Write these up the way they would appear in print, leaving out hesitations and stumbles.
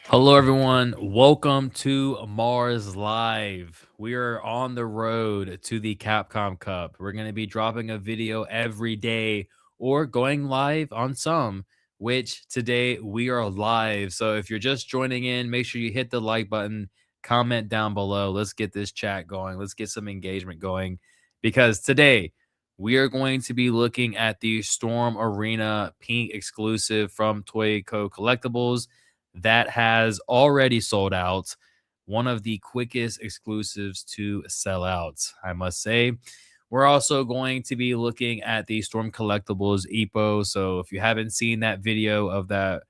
Hello, everyone. Welcome to M.A.R.S Live. We are on the road to the Capcom Cup. We're going to be dropping a video every day or going live on some, which today we are live. So if you're just joining in, make sure you hit the like button, comment down below. Let's get this chat going. Let's get some engagement going because today we are going to be looking at the Storm Arena Pink exclusive from ToyCo Collectibles that has already sold out. One of the quickest exclusives to sell out, I must say. We're also going to be looking at the Storm Collectibles Ippo. So if you haven't seen that video of that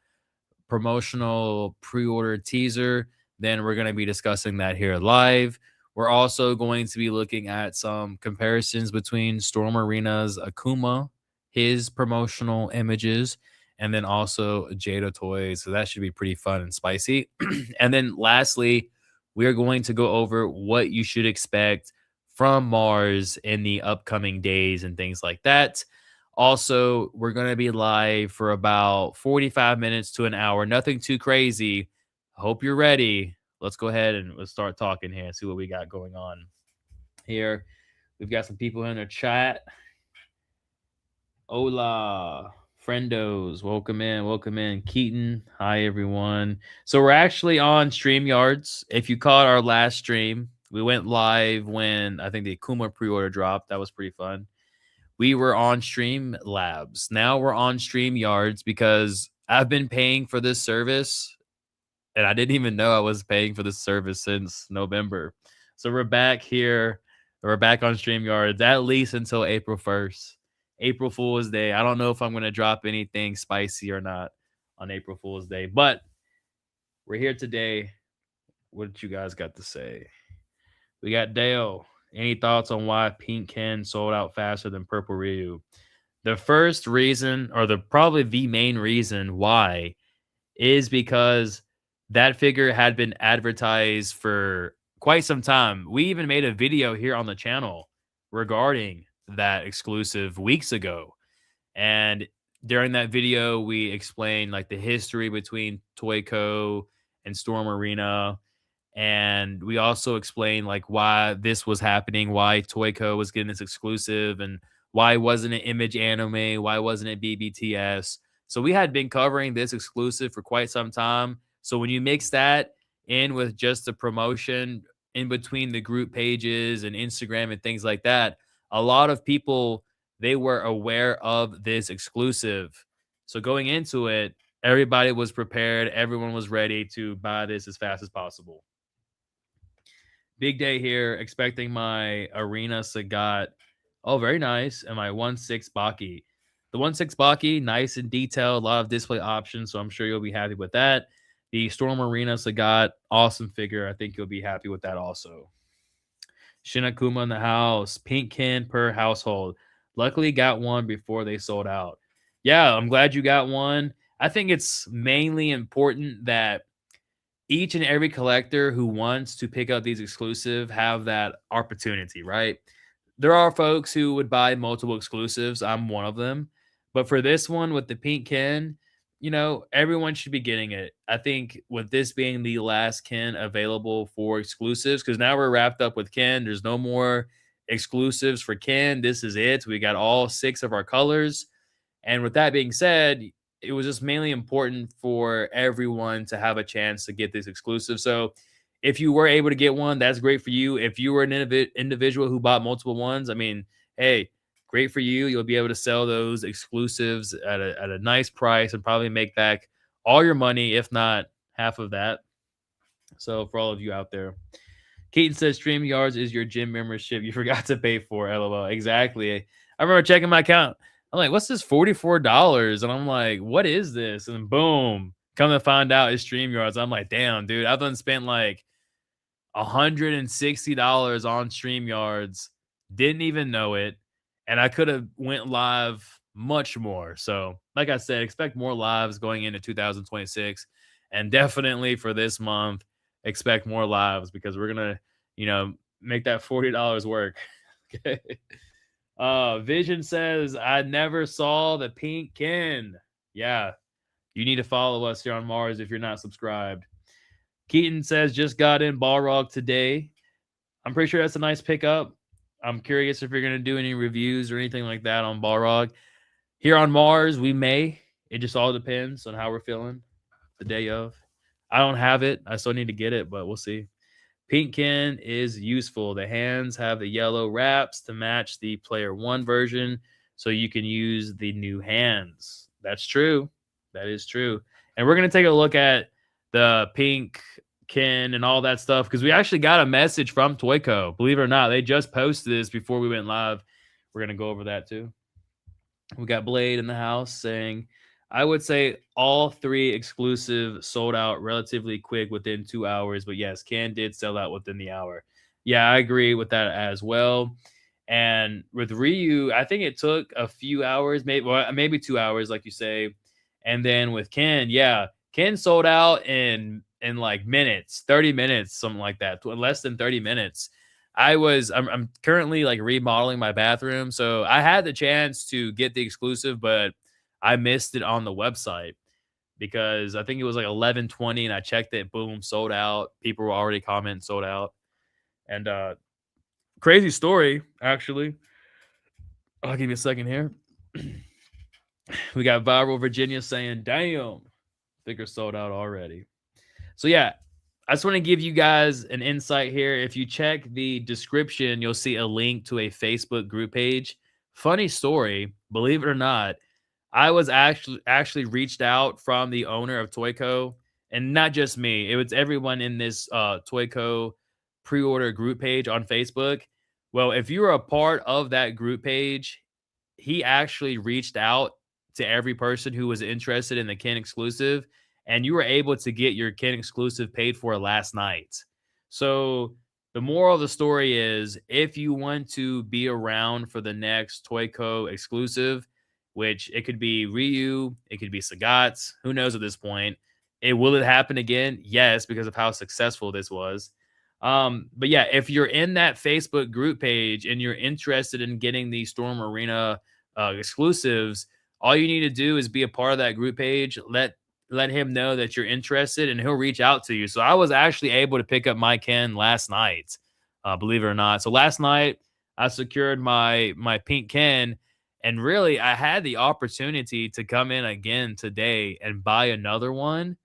promotional pre-order teaser, then we're going to be discussing that here live. We're also going to be looking at some comparisons between Storm Arena's Akuma, his promotional images, and then also Jada toys. So that should be pretty fun and spicy. And then lastly, we are going to go over what you should expect from M.A.R.S in the upcoming days and things like that. Also, we're going to be live for about 45 minutes to an hour. Nothing too crazy. Hope you're ready. Let's go ahead and let's start talking here and see what we got going on here. We've got some people in the chat. Hola, friendos. Welcome in. Welcome in. Keaton. Hi, everyone. So we're actually on StreamYards. If you caught our last stream, we went live when I think the Akuma pre-order dropped. That was pretty fun. We were on Stream Labs. Now we're on Stream Yards because I've been paying for this service and I didn't even know I was paying for this service since November. So we're back here. We're back on Stream Yards at least until April 1st. April Fool's Day. I don't know if I'm going to drop anything spicy or not on April Fool's Day, but we're here today. What you guys got to say? We got Dale. Any thoughts on why Pink Ken sold out faster than Purple Ryu? The first reason, or the probably the main reason why, is because that figure had been advertised for quite some time. We even made a video here on the channel regarding that exclusive weeks ago. And during that video, we explained like the history between ToyCo and Storm Arena. And we also explained like why this was happening, why ToyCo was getting this exclusive, and why wasn't it Image Anime, why wasn't it BBTS. So we had been covering this exclusive for quite some time. So when you mix that in with just the promotion in between the group pages and Instagram and things like that, a lot of people, they were aware of this exclusive. So going into it, everybody was prepared, everyone was ready to buy this as fast as possible. Big day here, expecting my Arena Sagat. Oh, very nice. And my 1/6 Baki. The 1/6 Baki, nice and detailed, a lot of display options, so I'm sure you'll be happy with that. The Storm Arena Sagat, awesome figure. I think you'll be happy with that also. Shinakuma in the house, pink kin per household. Luckily, got one before they sold out. Yeah, I'm glad you got one. I think it's mainly important that each and every collector who wants to pick up these exclusive have that opportunity, right? There are folks who would buy multiple exclusives. I'm one of them. But for this one with the pink Ken, everyone should be getting it. I think with this being the last Ken available for exclusives, because now we're wrapped up with Ken. There's no more exclusives for Ken. This is it. We got all 6 of our colors. And with that being said, it was just mainly important for everyone to have a chance to get this exclusive. So if you were able to get one, that's great for you. If you were an individual who bought multiple ones, I mean, hey, great for you. You'll be able to sell those exclusives at a nice price and probably make back all your money, if not half of that. So for all of you out there, Keaton says StreamYards is your gym membership you forgot to pay for. LOL. Exactly. I remember checking my account. I'm like, what's this $44? And I'm like, what is this? And boom, come to find out it's StreamYards. I'm like, damn, dude, I've done spent like $160 on StreamYards. Didn't even know it. And I could have went live much more. So, like I said, expect more lives going into 2026. And definitely for this month, expect more lives because we're gonna, make that $40 work. Okay. Vision says, I never saw the pink Ken. Yeah, you need to follow us here on M.A.R.S if you're not subscribed. Keaton says just got in Balrog today. I'm pretty sure that's a nice pickup. I'm curious if you're going to do any reviews or anything like that on Balrog. Here on Mars, we may. It just all depends on how we're feeling the day of. I don't have it. I still need to get it, but we'll see. Pinkkin is useful. The hands have the yellow wraps to match the player one version, so you can use the new hands. That's true. That is true. And we're going to take a look at the Pinkkin and all that stuff because we actually got a message from ToyCo. Believe it or not, they just posted this before we went live. We're going to go over that too. We got Blade in the house saying, I would say all three exclusive sold out relatively quick within 2 hours. But yes, Can did sell out within the hour. Yeah, I agree with that as well. And with Ryu, I think it took a few hours, maybe 2 hours, like you say. And then with Ken, yeah, Ken sold out in like minutes, 30 minutes, something like that, less than 30 minutes. I'm currently like remodeling my bathroom, so I had the chance to get the exclusive, but I missed it on the website because I think it was like 11:20, and I checked it, boom, sold out. People were already commenting sold out, and crazy story actually. I'll give you a second here. We got Viral Virginia saying, "Damn, figure sold out already." So yeah, I just want to give you guys an insight here. If you check the description, you'll see a link to a Facebook group page. Funny story, believe it or not, I was actually reached out from the owner of ToyCo, and not just me. It was everyone in this ToyCo pre-order group page on Facebook. Well, if you were a part of that group page, he actually reached out to every person who was interested in the Ken exclusive, and you were able to get your Ken exclusive paid for last night. So the moral of the story is, if you want to be around for the next ToyCo exclusive, which it could be Ryu, it could be Sagat's, who knows at this point. Will it happen again? Yes, because of how successful this was. But yeah, if you're in that Facebook group page and you're interested in getting the Storm Arena exclusives, all you need to do is be a part of that group page. Let him know that you're interested, and he'll reach out to you. So I was actually able to pick up my Ken last night, believe it or not. So last night I secured my pink Ken, and really I had the opportunity to come in again today and buy another one.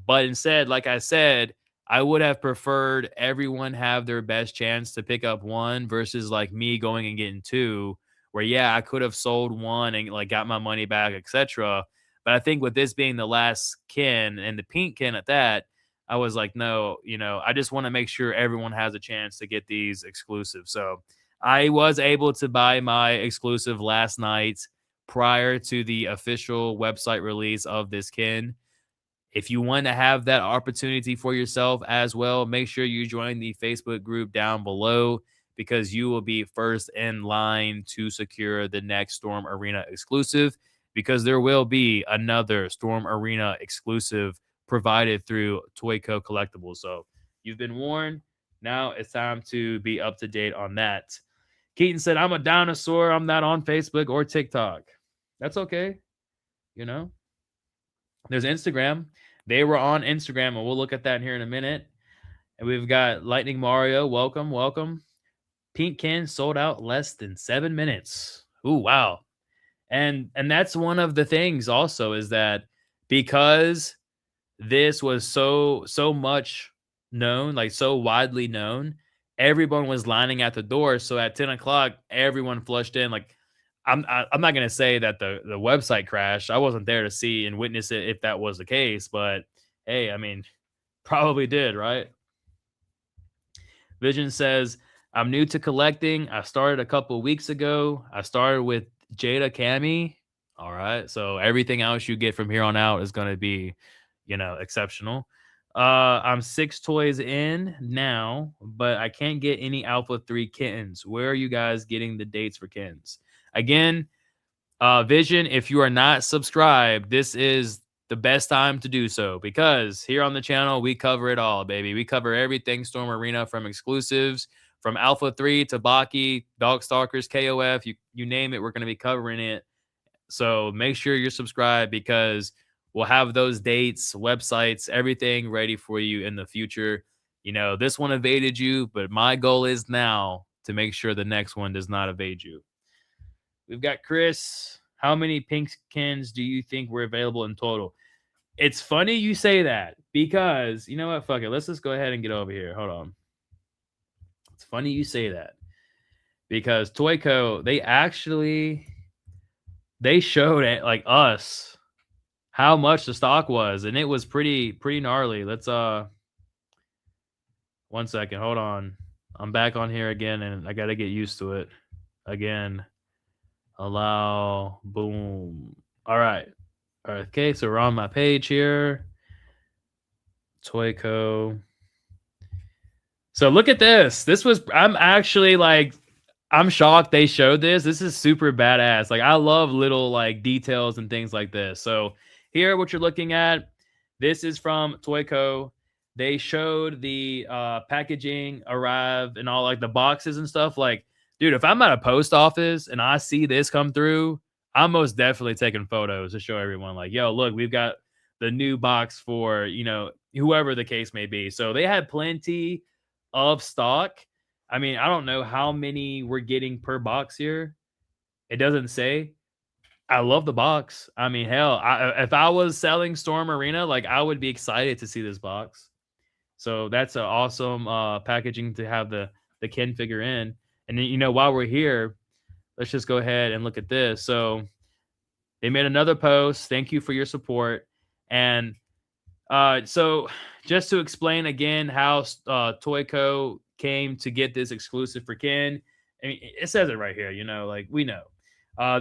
But instead, like I said, I would have preferred everyone have their best chance to pick up one versus like me going and getting two, where yeah, I could have sold one and like got my money back, etc. But I think with this being the last Ken and the pink Ken at that, I was like, no, I just want to make sure everyone has a chance to get these exclusives. So I was able to buy my exclusive last night prior to the official website release of this Ken. If you want to have that opportunity for yourself as well, make sure you join the Facebook group down below, because you will be first in line to secure the next Storm Arena exclusive, because there will be another Storm Arena exclusive provided through ToyCo Collectibles. So you've been warned. Now it's time to be up to date on that. Keaton said, I'm a dinosaur. I'm not on Facebook or TikTok. That's okay. There's Instagram. They were on Instagram, and we'll look at that here in a minute. And we've got Lightning Mario. Welcome, welcome. Pink Ken sold out less than 7 minutes. Ooh, wow. And that's one of the things also, is that because this was so much known, like so widely known, everyone was lining at the door. So at 10 o'clock, everyone flushed in. Like, I'm not gonna say that the website crashed. I wasn't there to see and witness it if that was the case, but hey, I mean, probably did, right? Vision says, I'm new to collecting. I started a couple weeks ago. I started with Jada Cami. All right. So everything else you get from here on out is going to be, exceptional. I'm 6 toys in now, but I can't get any Alpha 3 kittens. Where are you guys getting the dates for kittens? Again, Vision, if you are not subscribed, this is the best time to do so, because here on the channel, we cover it all, baby. We cover everything Storm Arena, from exclusives, from Alpha 3 to Baki, Dogstalkers, KOF, you name it, we're going to be covering it. So make sure you're subscribed, because we'll have those dates, websites, everything ready for you in the future. This one evaded you, but my goal is now to make sure the next one does not evade you. We've got Chris. How many pinkskins do you think were available in total? It's funny you say that because you know what? Fuck it. Let's just go ahead and get over here. Hold on. It's funny you say that because ToyCo, they showed it like us how much the stock was, and it was pretty gnarly. Let's 1 second, hold on. I'm back on here again, and I gotta get used to it again. Allow, boom. All right. Okay, so we're on my page here. ToyCo. So look at this. I'm actually like, I'm shocked they showed this. This is super badass. Like, I love little like details and things like this. So here, what you're looking at, this is from ToyCo. They showed the packaging arrive and all like the boxes and stuff. Like, dude, if I'm at a post office and I see this come through, I'm most definitely taking photos to show everyone. Like, yo, look, we've got the new box for whoever the case may be. So they had plenty of stock. I mean, I don't know how many we're getting per box here. It doesn't say. I love the box. I mean, hell, if I was selling Storm Arena, like I would be excited to see this box. So that's an awesome packaging to have the Ken figure in. And then, while we're here, let's just go ahead and look at this. So they made another post. Thank you for your support. And so just to explain again how ToyCo came to get this exclusive for Ken. I mean, it says it right here, like we know.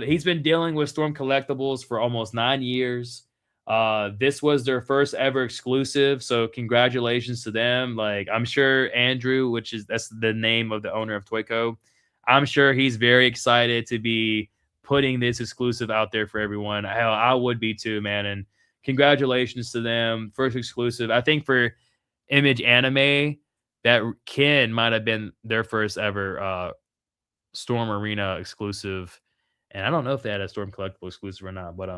He's been dealing with Storm Collectibles for almost 9 years. This was their first ever exclusive, so congratulations to them. Like, I'm sure Andrew, that's the name of the owner of ToyCo, I'm sure he's very excited to be putting this exclusive out there for everyone. Hell, I would be too, man. And congratulations to them. First exclusive. I think for Image Anime, that Ken might have been their first ever Storm Arena exclusive. And I don't know if they had a Storm Collectible exclusive or not. But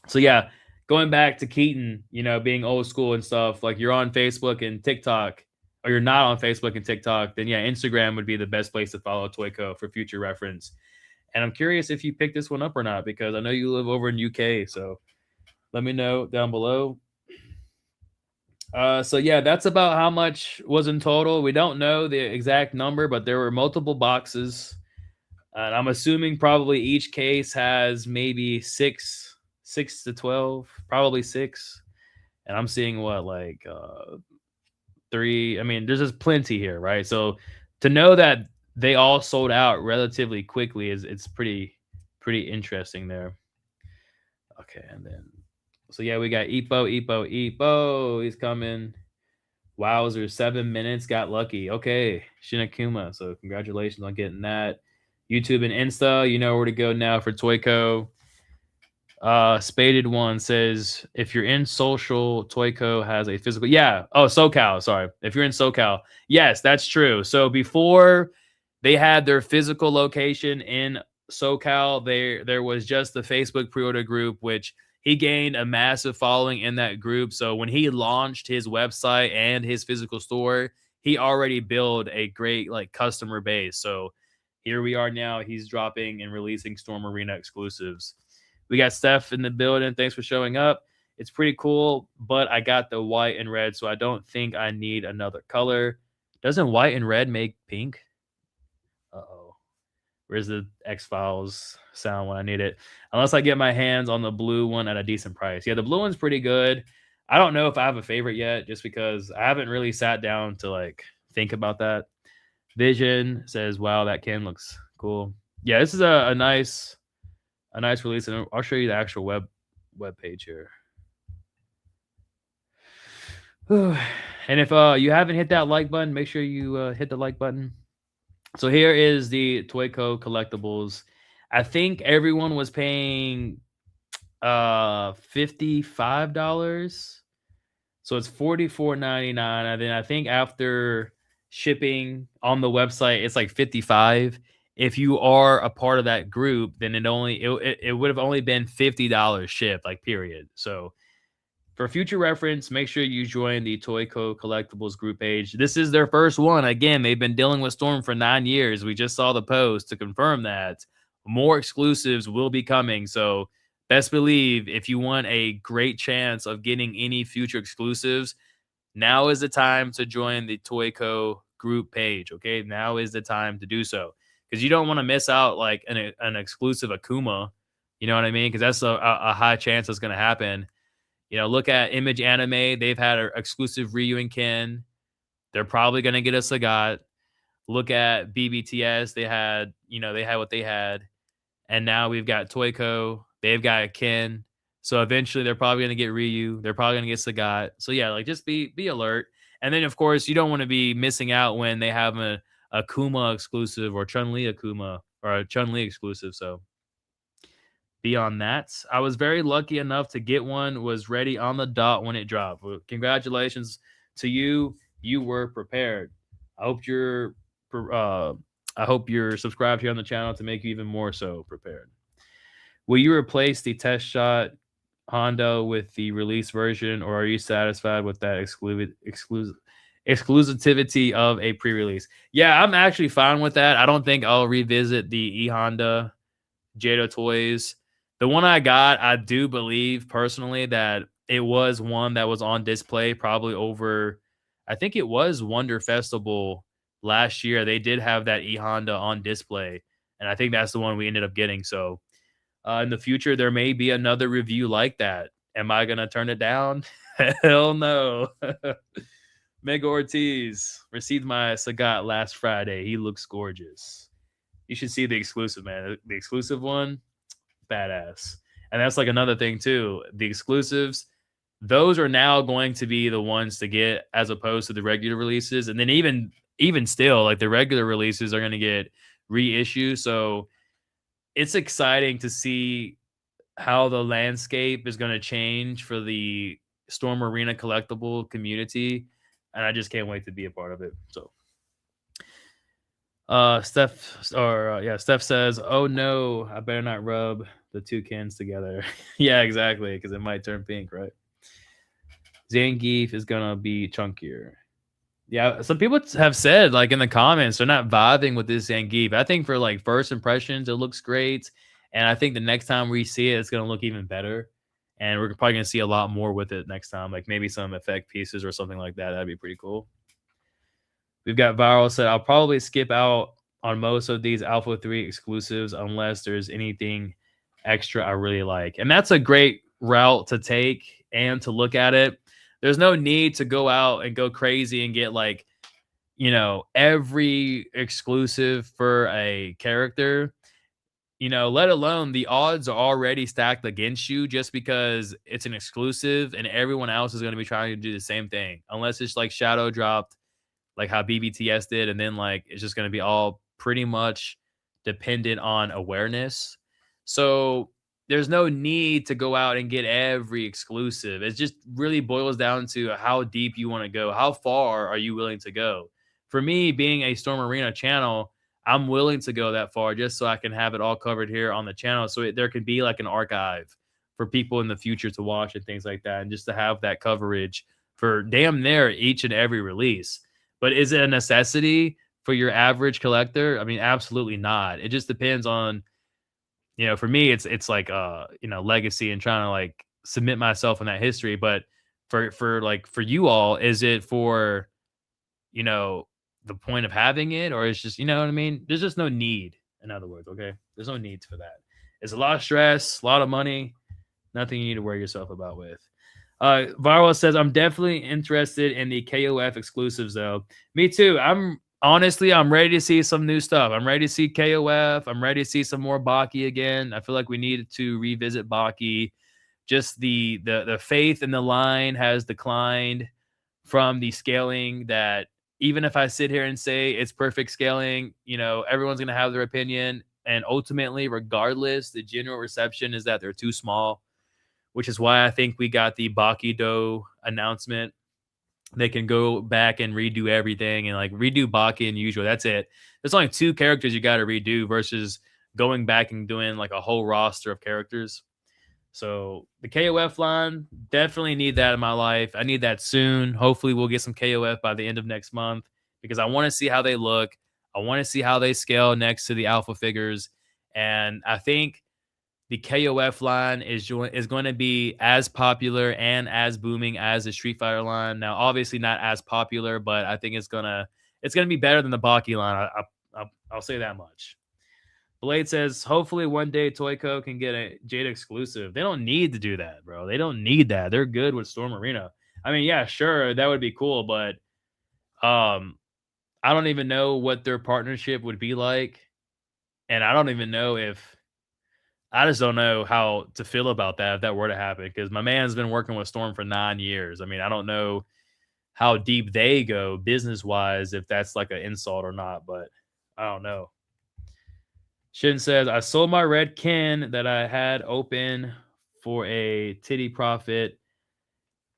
so yeah, going back to Keaton, being old school and stuff, like you're on Facebook and TikTok, or you're not on Facebook and TikTok, then yeah, Instagram would be the best place to follow ToyCo for future reference. And I'm curious if you picked this one up or not, because I know you live over in UK, so let me know down below. So yeah, that's about how much was in total. We don't know the exact number, but there were multiple boxes. And I'm assuming probably each case has maybe six to 12, probably 6. And I'm seeing what, like 3. I mean, there's just plenty here, right? So to know that they all sold out relatively quickly it's pretty interesting there. Okay, and then so yeah, we got Ippo. He's coming. Wowzer, 7 minutes, got lucky. Okay, Shinakuma. So congratulations on getting that. YouTube and Insta, you know where to go now for ToyCo. Spaded One says, if you're in social, ToyCo has a physical. Yeah. Oh, SoCal. Sorry. If you're in SoCal. Yes, that's true. So before they had their physical location in SoCal, there was just the Facebook pre-order group, which he gained a massive following in that group. So when he launched his website and his physical store, he already built a great like customer base. So here we are now. He's dropping and releasing Storm Arena exclusives. We got Steph in the building. Thanks for showing up. It's pretty cool, but I got the white and red, so I don't think I need another color. Doesn't white and red make pink? Uh-oh. Where's the X-Files sound when I need it? Unless I get my hands on the blue one at a decent price. Yeah, the blue one's pretty good. I don't know if I have a favorite yet, just because I haven't really sat down to like think about that. Vision says, wow, that can looks cool. Yeah, this is a nice release, and I'll show you the actual web page here. And if you haven't hit that like button, make sure you hit the like button. So here is the ToyCo collectibles. I think everyone was paying $55. So it's $44.99. And then I think after shipping on the website, it's like $55. if you are a part of that group, then it would have only been $50 shipped, like period. So for future reference, make sure you join the ToyCo Collectibles group page. This is their first one. Again, they've been dealing with Storm for 9 years. We just saw the post to confirm that more exclusives will be coming. So best believe if you want a great chance of getting any future exclusives, now is the time to join the ToyCo group page. Okay, now is the time to do so because you don't want to miss out like an exclusive Akuma. You know what I mean? Because that's a high chance that's going to happen. Look at Image Anime. They've had an exclusive Ryu and Ken. They're probably going to get a Sagat. Look at BBTS. They had what they had. And now we've got ToyCo. They've got a Ken. So eventually they're probably going to get Ryu. They're probably going to get Sagat. So yeah, like just be alert. And then of course you don't want to be missing out when they have a Akuma exclusive or Chun-Li Akuma or a Chun-Li exclusive. So beyond that, I was very lucky enough to get one, was ready on the dot when it dropped. Well, congratulations to you. You were prepared. I hope you're I hope you're subscribed here on the channel to make you even more so prepared. Will you replace the test shot Hondo with the release version, or are you satisfied with that exclusivity of a pre-release? Yeah, I'm actually fine with that. I don't think I'll revisit the Honda Jada toys. The one I got, I do believe personally that it was one that was on display probably over, I think it was Wonder Festival last year. They did have that E-Honda on display, and I think that's the one we ended up getting. So in the future, there may be another review like that. Am I going to turn it down? Hell no. Mega Ortiz received my Sagat last Friday. He looks gorgeous. You should see the exclusive, man. The exclusive one, badass. And that's like another thing too. The exclusives, those are now going to be the ones to get as opposed to the regular releases. And then even still, like the regular releases are going to get reissued. So it's exciting to see how the landscape is going to change for the Storm Arena collectible community. And I just can't wait to be a part of it. So Steph says, "Oh no, I better not rub the two cans together." Yeah, exactly, because it might turn pink, right? Zangief is gonna be chunkier. Yeah, some people have said like in the comments they're not vibing with this Zangief. I think for like first impressions, it looks great, and I think the next time we see it, it's gonna look even better. And we're probably gonna see a lot more with it next time, like maybe some effect pieces or something like that. That'd be pretty cool. We've got Viral said, I'll probably skip out on most of these Alpha 3 exclusives unless there's anything extra I really like. And that's a great route to take and to look at it. There's no need to go out and go crazy and get like, every exclusive for a character. Let alone the odds are already stacked against you just because it's an exclusive and everyone else is going to be trying to do the same thing. Unless it's like shadow dropped like how BBTS did, and then like it's just going to be all pretty much dependent on awareness. So there's no need to go out and get every exclusive. It just really boils down to how deep you want to go. How far are you willing to go? For me, being a Storm Arena channel, I'm willing to go that far just so I can have it all covered here on the channel. So there can be like an archive for people in the future to watch and things like that. And just to have that coverage for damn near each and every release. But is it a necessity for your average collector? I mean, absolutely not. It just depends on, for me, it's like, legacy and trying to like submit myself in that history. But for you all, is it for, the point of having it, or it's just, you know what I mean? There's just no need. In other words, okay, there's no need for that. It's a lot of stress, a lot of money, nothing you need to worry yourself about with. Viral says, I'm definitely interested in the KOF exclusives, though. Me too. I'm ready to see some new stuff. I'm ready to see KOF. I'm ready to see some more Baki again. I feel like we need to revisit Baki. Just the faith in the line has declined from the scaling that even if I sit here and say it's perfect scaling, everyone's going to have their opinion. And ultimately, regardless, the general reception is that they're too small, which is why I think we got the Bakido announcement. they can go back and redo everything and like redo Baki and usual. That's it. There's only 2 characters you got to redo versus going back and doing like a whole roster of characters. So the KOF line, definitely need that in my life. I need that soon. Hopefully we'll get some KOF by the end of next month because I want to see how they look. I want to see how they scale next to the alpha figures. And I think the KOF line is going to be as popular and as booming as the Street Fighter line. Now, obviously not as popular, but I think it's gonna be better than the Baki line. I'll say that much. Blade says, hopefully one day ToyCo can get a Jada exclusive. They don't need to do that, bro. They don't need that. They're good with Storm Arena. I mean, yeah, sure, that would be cool, but um, I don't even know what their partnership would be like, and I don't even know if I just don't know how to feel about that if that were to happen. Because my man's been working with Storm for 9 years. I mean, I don't know how deep they go business wise, if that's like an insult or not, but I don't know. Shin says, I sold my red Ken that I had open for a titty profit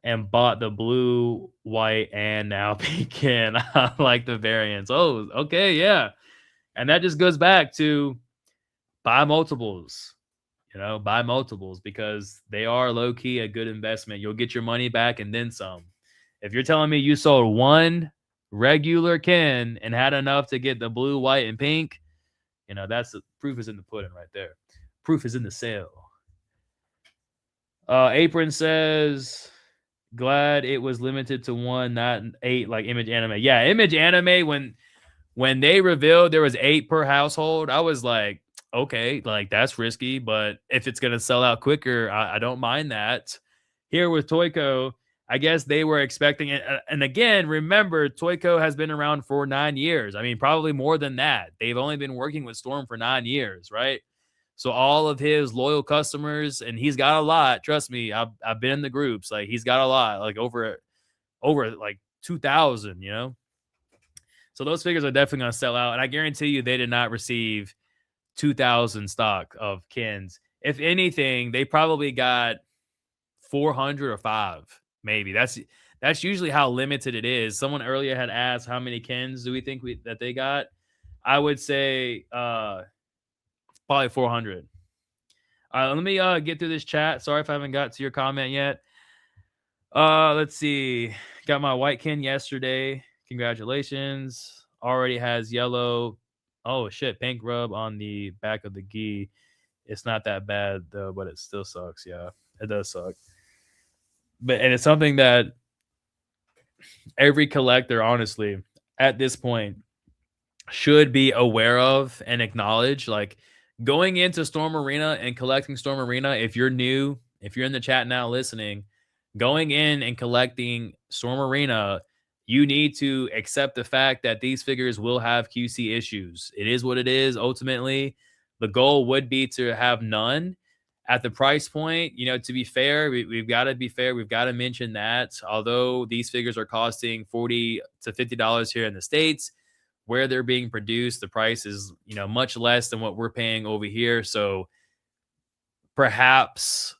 and bought the blue, white, and now pink Ken. I like the variants. Oh, okay, yeah. And that just goes back to buy multiples, buy multiples because they are low key a good investment. You'll get your money back and then some. If you're telling me you sold one regular Ken and had enough to get the blue, white, and pink, that's the proof is in the pudding right there. Proof is in the sale. Apron says, glad it was limited to 1, not 8 like Image Anime. Yeah, Image Anime, when they revealed there was 8 per household, I was like, okay, like that's risky, but if it's gonna sell out quicker, I don't mind that. Here with ToyCo, I guess they were expecting it. And again, remember, ToyCo has been around for 9 years. I mean, probably more than that. They've only been working with Storm for 9 years, right? So all of his loyal customers, and he's got a lot. Trust me, I've been in the groups. Like he's got a lot, like over like 2,000. So those figures are definitely going to sell out. And I guarantee you they did not receive 2,000 stock of Kens. If anything, they probably got 400 or 5, maybe. That's usually how limited it is. Someone earlier had asked how many Kens do we think that they got? I would say probably 400. All right, let me get through this chat. Sorry if I haven't got to your comment yet. Let's see. Got my white Ken yesterday. Congratulations. Already has yellow. Oh shit, pink rub on the back of the gi. It's not that bad though, but it still sucks. Yeah, it does suck. And it's something that every collector, honestly, at this point, should be aware of and acknowledge. Like going into Storm Arena and collecting Storm Arena, if you're new, if you're in the chat now listening, going in and collecting Storm Arena, you need to accept the fact that these figures will have QC issues. It is what it is. Ultimately, the goal would be to have none at the price point. To be fair, we've got to be fair. We've got to mention that although these figures are costing $40 to $50 here in the States, where they're being produced, the price is, much less than what we're paying over here. So perhaps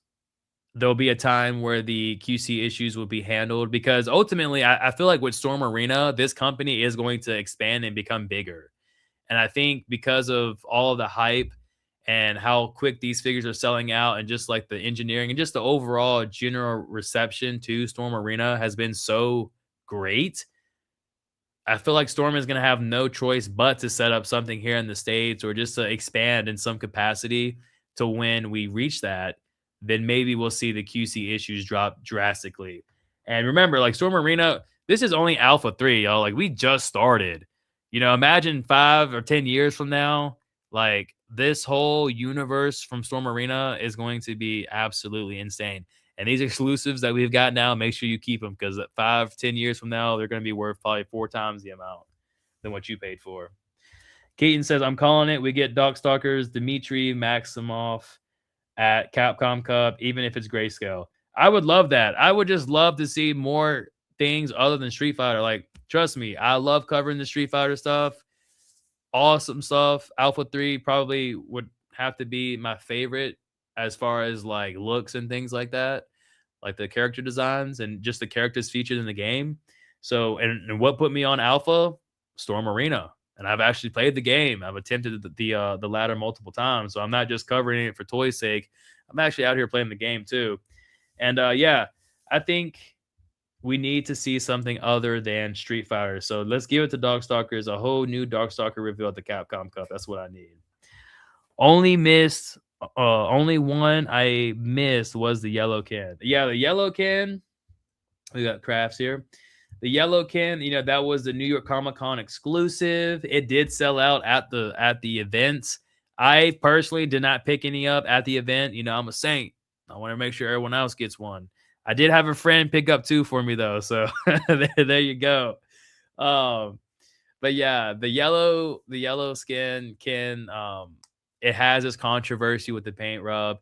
there'll be a time where the QC issues will be handled because ultimately I feel like with Storm Arena, this company is going to expand and become bigger. And I think because of all of the hype and how quick these figures are selling out and just like the engineering and just the overall general reception to Storm Arena has been so great. I feel like Storm is going to have no choice but to set up something here in the States or just to expand in some capacity to when we reach that, then maybe we'll see the QC issues drop drastically. And remember, like Storm Arena, this is only Alpha 3, y'all. Like we just started. Imagine 5 or 10 years from now, like this whole universe from Storm Arena is going to be absolutely insane. And these exclusives that we've got now, make sure you keep them because 5, 10 years from now, they're going to be worth probably 4 times the amount than what you paid for. Keaton says, I'm calling it. We get Darkstalkers, Dmitry Maximov at Capcom Cup, even if it's grayscale. I would love that. I would just love to see more things other than Street Fighter. Like, trust me, I love covering the Street Fighter stuff. Awesome stuff. Alpha 3 probably would have to be my favorite as far as like looks and things like that, like the character designs and just the characters featured in the game. So, and what put me on Alpha? Storm Arena. And I've actually played the game. I've attempted the ladder multiple times. So I'm not just covering it for toy's sake. I'm actually out here playing the game too. And yeah, I think we need to see something other than Street Fighter. So let's give it to Darkstalkers, a whole new Darkstalker reveal at the Capcom Cup. That's what I need. Only one I missed was the yellow can. Yeah, the yellow can. We got crafts here. The yellow can, that was the New York Comic Con exclusive. It did sell out at the events. I personally did not pick any up at the event. I'm a saint. I want to make sure everyone else gets one. I did have a friend pick up two for me though, so there you go. But yeah, the yellow skin can it has this controversy with the paint rub.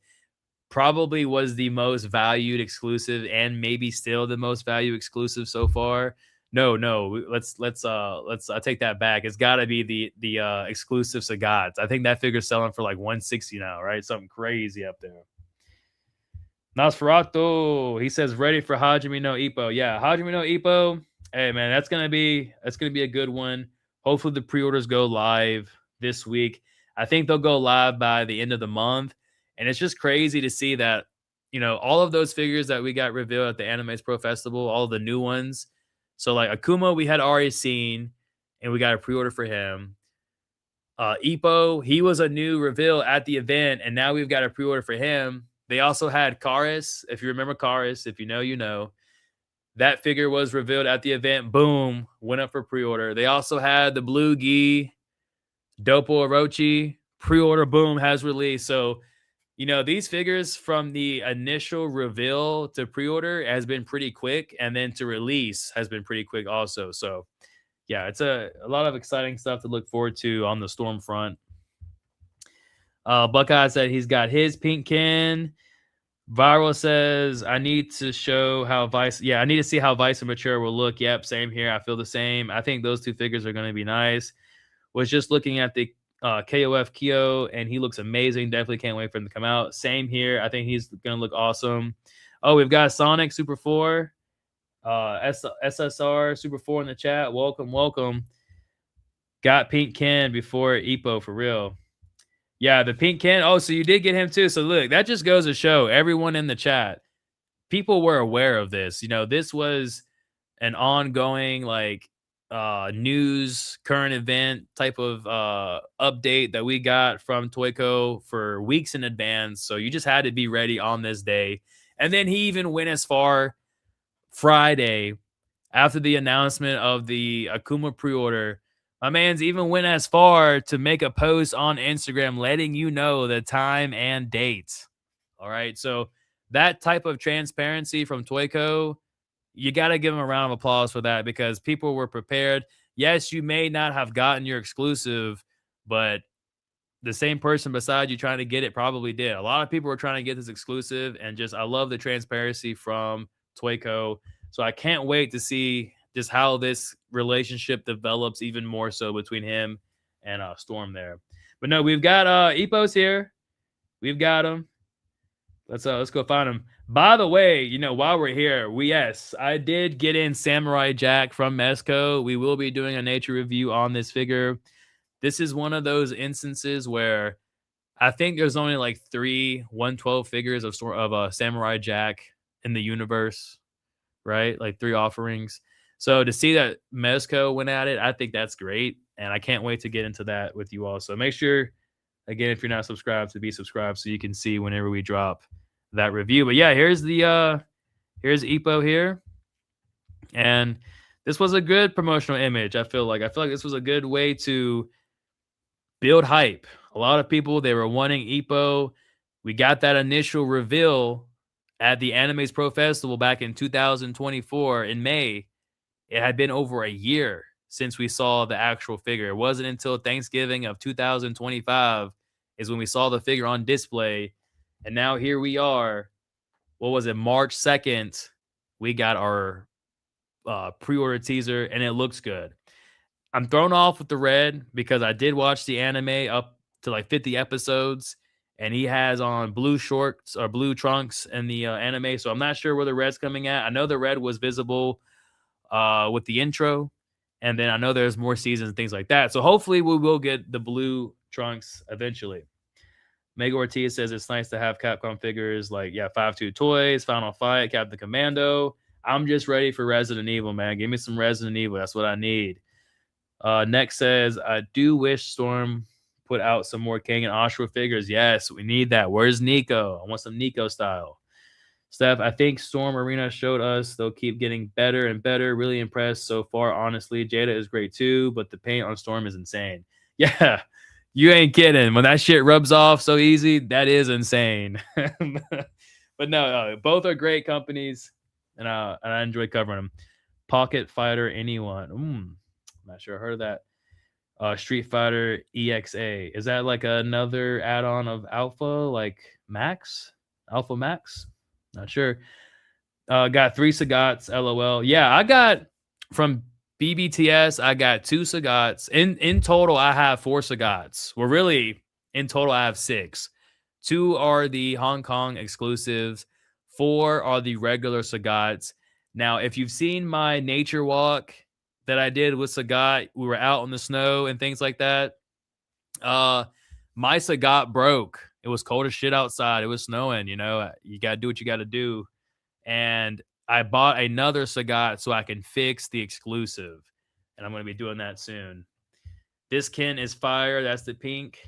Probably was the most valued exclusive and maybe still the most valued exclusive so far. No, let's I take that back. It's got to be the exclusive Sagats. I think that figure's selling for like 160 now, right? Something crazy up there. Nosferatu, he says ready for Hajime no Ippo. Yeah, Hajime no Ippo. Hey man, that's gonna be a good one. Hopefully the pre-orders go live this week. I think they'll go live by the end of the month. And it's just crazy to see that, all of those figures that we got revealed at the Anime Pro Festival, all the new ones. So like Akuma, we had already seen, and we got a pre-order for him. Ippo, he was a new reveal at the event, and now we've got a pre-order for him. They also had M.A.R.S. If you remember M.A.R.S, if you know, you know. That figure was revealed at the event. Boom, went up for pre-order. They also had the Blue Gi, Dopo Orochi, pre-order, boom, has released. So, these figures from the initial reveal to pre-order has been pretty quick, and then to release has been pretty quick also. So, yeah, it's a lot of exciting stuff to look forward to on the Storm front. Buckeye said he's got his pink can. Viral says, I need to show how Vice. Yeah, I need to see how Vice and Mature will look. Yep, same here. I feel the same. I think those two figures are going to be nice. Was just looking at the KOF Kyo, and he looks amazing. Definitely can't wait for him to come out. Same here. I think he's going to look awesome. Oh, we've got Sonic Super 4, SSR Super 4 in the chat. Welcome. Got Pink Ken before Ippo for real. Yeah, the Pink Ken. Oh, so you did get him too. So look, that just goes to show everyone in the chat, people were aware of this. This was an ongoing news, current event type of update that we got from ToyCo for weeks in advance. So you just had to be ready on this day. And then he even went as far Friday after the announcement of the Akuma pre-order. My man's even went as far to make a post on Instagram letting you know the time and date. All right. So that type of transparency from ToyCo, you got to give them a round of applause for that, because people were prepared. Yes, you may not have gotten your exclusive, but the same person beside you trying to get it probably did. A lot of people were trying to get this exclusive, and I love the transparency from ToyCo. So I can't wait to see just how this relationship develops even more so between him and Storm there. But no, we've got Ippo's here. We've got him. Let's go find him. By the way, while we're here, I did get in Samurai Jack from Mezco. We will be doing a nature review on this figure. This is one of those instances where I think there's only like 3 112 figures of Samurai Jack in the universe, right? Like 3 offerings. So to see that Mezco went at it, I think that's great. And I can't wait to get into that with you all. So make sure, again, if you're not subscribed, to be subscribed so you can see whenever we drop that review. But yeah, here's Ippo here. And this was a good promotional image. I feel like this was a good way to build hype. A lot of people, they were wanting Ippo. We got that initial reveal at the Anime Pro Festival back in 2024 in May. It had been over a year since we saw the actual figure. It wasn't until Thanksgiving of 2025 is when we saw the figure on display. And now here we are. What was it? March 2nd. We got our pre-order teaser, and it looks good. I'm thrown off with the red because I did watch the anime up to like 50 episodes, and he has on blue shorts or blue trunks in the anime. So I'm not sure where the red's coming at. I know the red was visible with the intro. And then I know there's more seasons and things like that. So hopefully we will get the blue trunks eventually. Mega Ortiz says it's nice to have Capcom figures like, yeah, 5-2 Toys, Final Fight, Captain Commando. I'm just ready for Resident Evil, man. Give me some Resident Evil. That's what I need. Next says, I do wish Storm put out some more King and Ashura figures. Yes, we need that. Where's Nico? I want some Nico style. Steph, I think Storm Arena showed us they'll keep getting better and better. Really impressed so far, honestly. Jada is great too, but the paint on Storm is insane. Yeah, you ain't kidding. When that shit rubs off so easy, that is insane. But no, both are great companies, and I enjoy covering them. Pocket Fighter Anyone. I'm not sure I heard of that. Street Fighter EXA. Is that like another add-on of Alpha, like Max? Alpha Max? Not sure. Got 3 Sagats, LOL. Yeah, I got from BBTS, I got 2 Sagats. In total, I have 4 Sagats. Well, really, in total, I have 6. 2 are the Hong Kong exclusives. 4 are the regular Sagats. Now, if you've seen my nature walk that I did with Sagat, we were out in the snow and things like that. My Sagat broke. It was cold as shit outside. It was snowing, you know. You got to do what you got to do. And I bought another Sagat so I can fix the exclusive. And I'm going to be doing that soon. This Ken is fire. That's the pink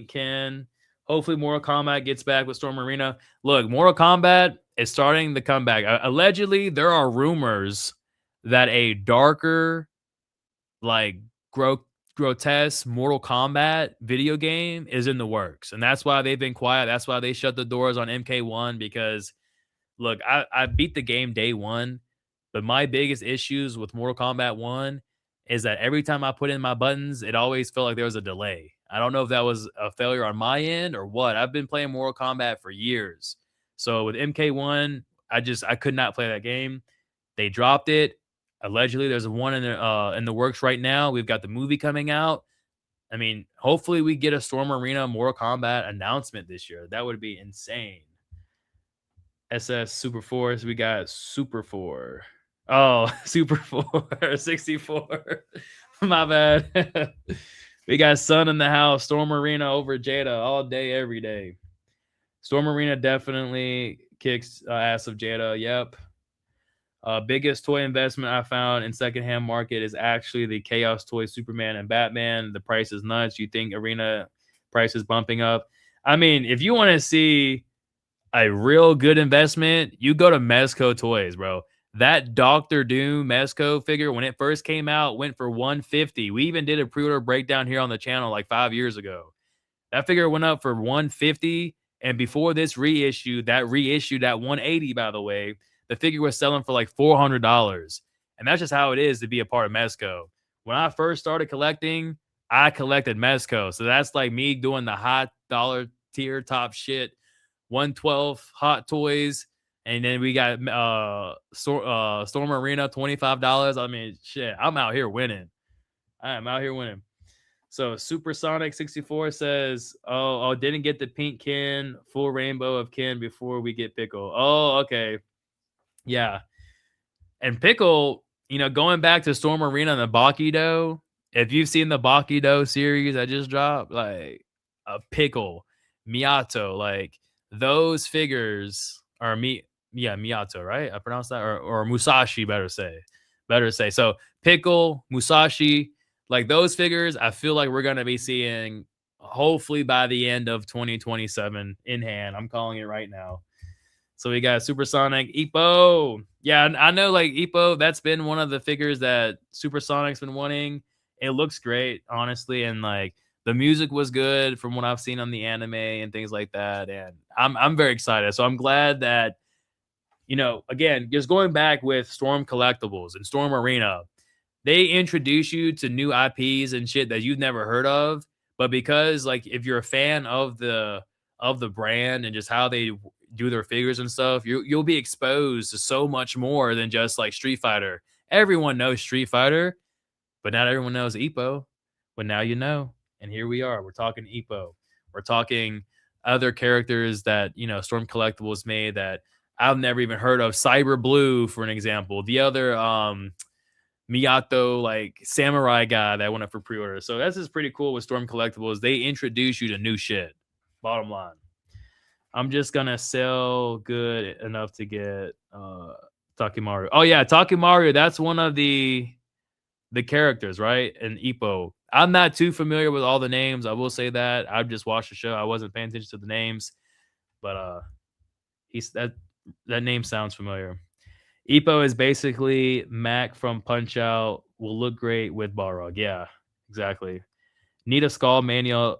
Ken. Hopefully Mortal Kombat gets back with Storm Arena. Look, Mortal Kombat is starting the comeback. Allegedly, there are rumors that a darker, like grotesque Mortal Kombat video game is in the works. And that's why they've been quiet. That's why they shut the doors on MK1, because look, I beat the game day one, but my biggest issues with Mortal Kombat 1 is that every time I put in my buttons, it always felt like there was a delay. I don't know if that was a failure on my end or what. I've been playing Mortal Kombat for years. So with MK1, I could not play that game. They dropped it. Allegedly, there's one in the works right now. We've got the movie coming out. I mean, hopefully we get a Storm Arena Mortal Kombat announcement this year. That would be insane. SS Super Force. We got Super 4. Oh, Super 4 64. My bad. We got Sun in the house. Storm Arena over Jada all day, every day. Storm Arena definitely kicks ass of Jada. Yep. Biggest toy investment I found in secondhand market is actually the Chaos Toy Superman and Batman. The price is nuts. You think Arena price is bumping up? I mean, if you want to see a real good investment, you go to Mezco Toys, bro. That Doctor Doom Mezco figure, when it first came out, went for $150. We even did a pre-order breakdown here on the channel like 5 years ago. That figure went up for $150, and before this reissued at $180, by the way. The figure was selling for like $400. And that's just how it is to be a part of Mezco. When I first started collecting, I collected Mezco. So that's like me doing the high dollar tier top shit. 112 Hot Toys. And then we got Storm Arena, $25. I mean, shit, I'm out here winning. I am out here winning. So Supersonic 64 says, oh, didn't get the pink Ken, full rainbow of Ken before we get Pickle. Oh, okay. Yeah. And Pickle, you know, going back to Storm Arena and the Bakido, if you've seen the Bakido series I just dropped, like a Pickle, Miyato, like those figures are Miyato, right? I pronounced that, or Musashi, better say. So Pickle, Musashi, like those figures, I feel like we're gonna be seeing hopefully by the end of 2027 in hand. I'm calling it right now. So we got Supersonic, Ippo. Yeah, I know, like Ippo, that's been one of the figures that Supersonic's been wanting. It looks great, honestly, and like the music was good from what I've seen on the anime and things like that. And I'm very excited. So I'm glad that, you know, again, just going back with Storm Collectibles and Storm Arena, they introduce you to new IPs and shit that you've never heard of. But because like if you're a fan of the brand and just how they do their figures and stuff, you'll be exposed to so much more than just like Street Fighter. Everyone knows Street Fighter, but not everyone knows Ippo. But now you know. And here we are. We're talking Ippo. We're talking other characters that, you know, Storm Collectibles made that I've never even heard of. Cyber Blue, for an example. The other Miyato like samurai guy that went up for pre-order. So that's just pretty cool with Storm Collectibles. They introduce you to new shit. Bottom line. I'm just gonna sell good enough to get Takimaru. Oh yeah, Takimaru, that's one of the characters, right? And Ippo. I'm not too familiar with all the names. I will say that. I've just watched the show. I wasn't paying attention to the names, but he's that name sounds familiar. Ippo is basically Mac from Punch Out. Will look great with Balrog. Yeah, exactly. Need a Skullomania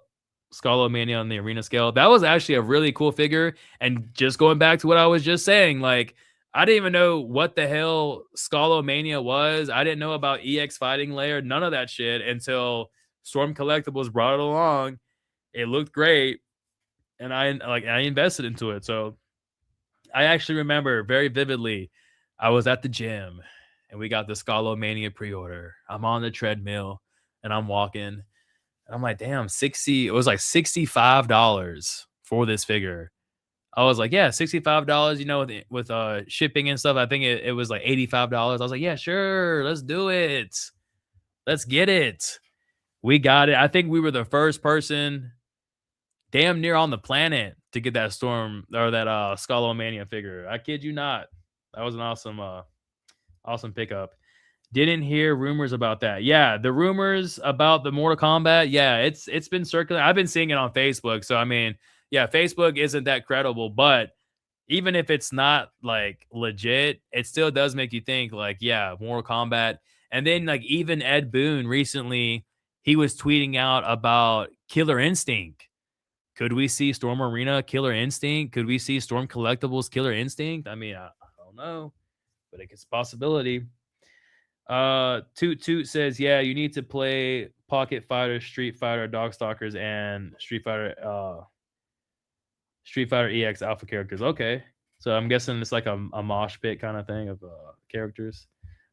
on the arena scale. That was actually a really cool figure. And just going back to what I was just saying, like I didn't even know what the hell Skullomania was. I didn't know about EX Fighting Layer, none of that shit until Storm Collectibles brought it along. It looked great, and I invested into it. So I actually remember very vividly. I was at the gym and we got the Skullomania pre-order. I'm on the treadmill and I'm walking. And I'm like, damn, 60, it was like $65 for this figure. I was like, yeah, $65, with shipping and stuff. I think it was like $85. I was like, yeah, sure, let's do it. Let's get it. We got it. I think we were the first person damn near on the planet to get that Storm or that Skullomania figure. I kid you not. That was an awesome pickup. Didn't hear rumors about that. Yeah, the rumors about the Mortal Kombat. Yeah, it's been circulating. I've been seeing it on Facebook. So I mean, yeah, Facebook isn't that credible, but even if it's not like legit, it still does make you think like, yeah, Mortal Kombat. And then like even Ed Boon recently, he was tweeting out about Killer Instinct. Could we see Storm Arena Killer Instinct? Could we see Storm Collectibles Killer Instinct? I mean, I don't know, but it's a possibility. Toot says, yeah, you need to play Pocket Fighter, Street Fighter, Dogstalkers, and Street Fighter EX alpha characters. Okay. So I'm guessing it's like a mosh pit kind of thing of characters.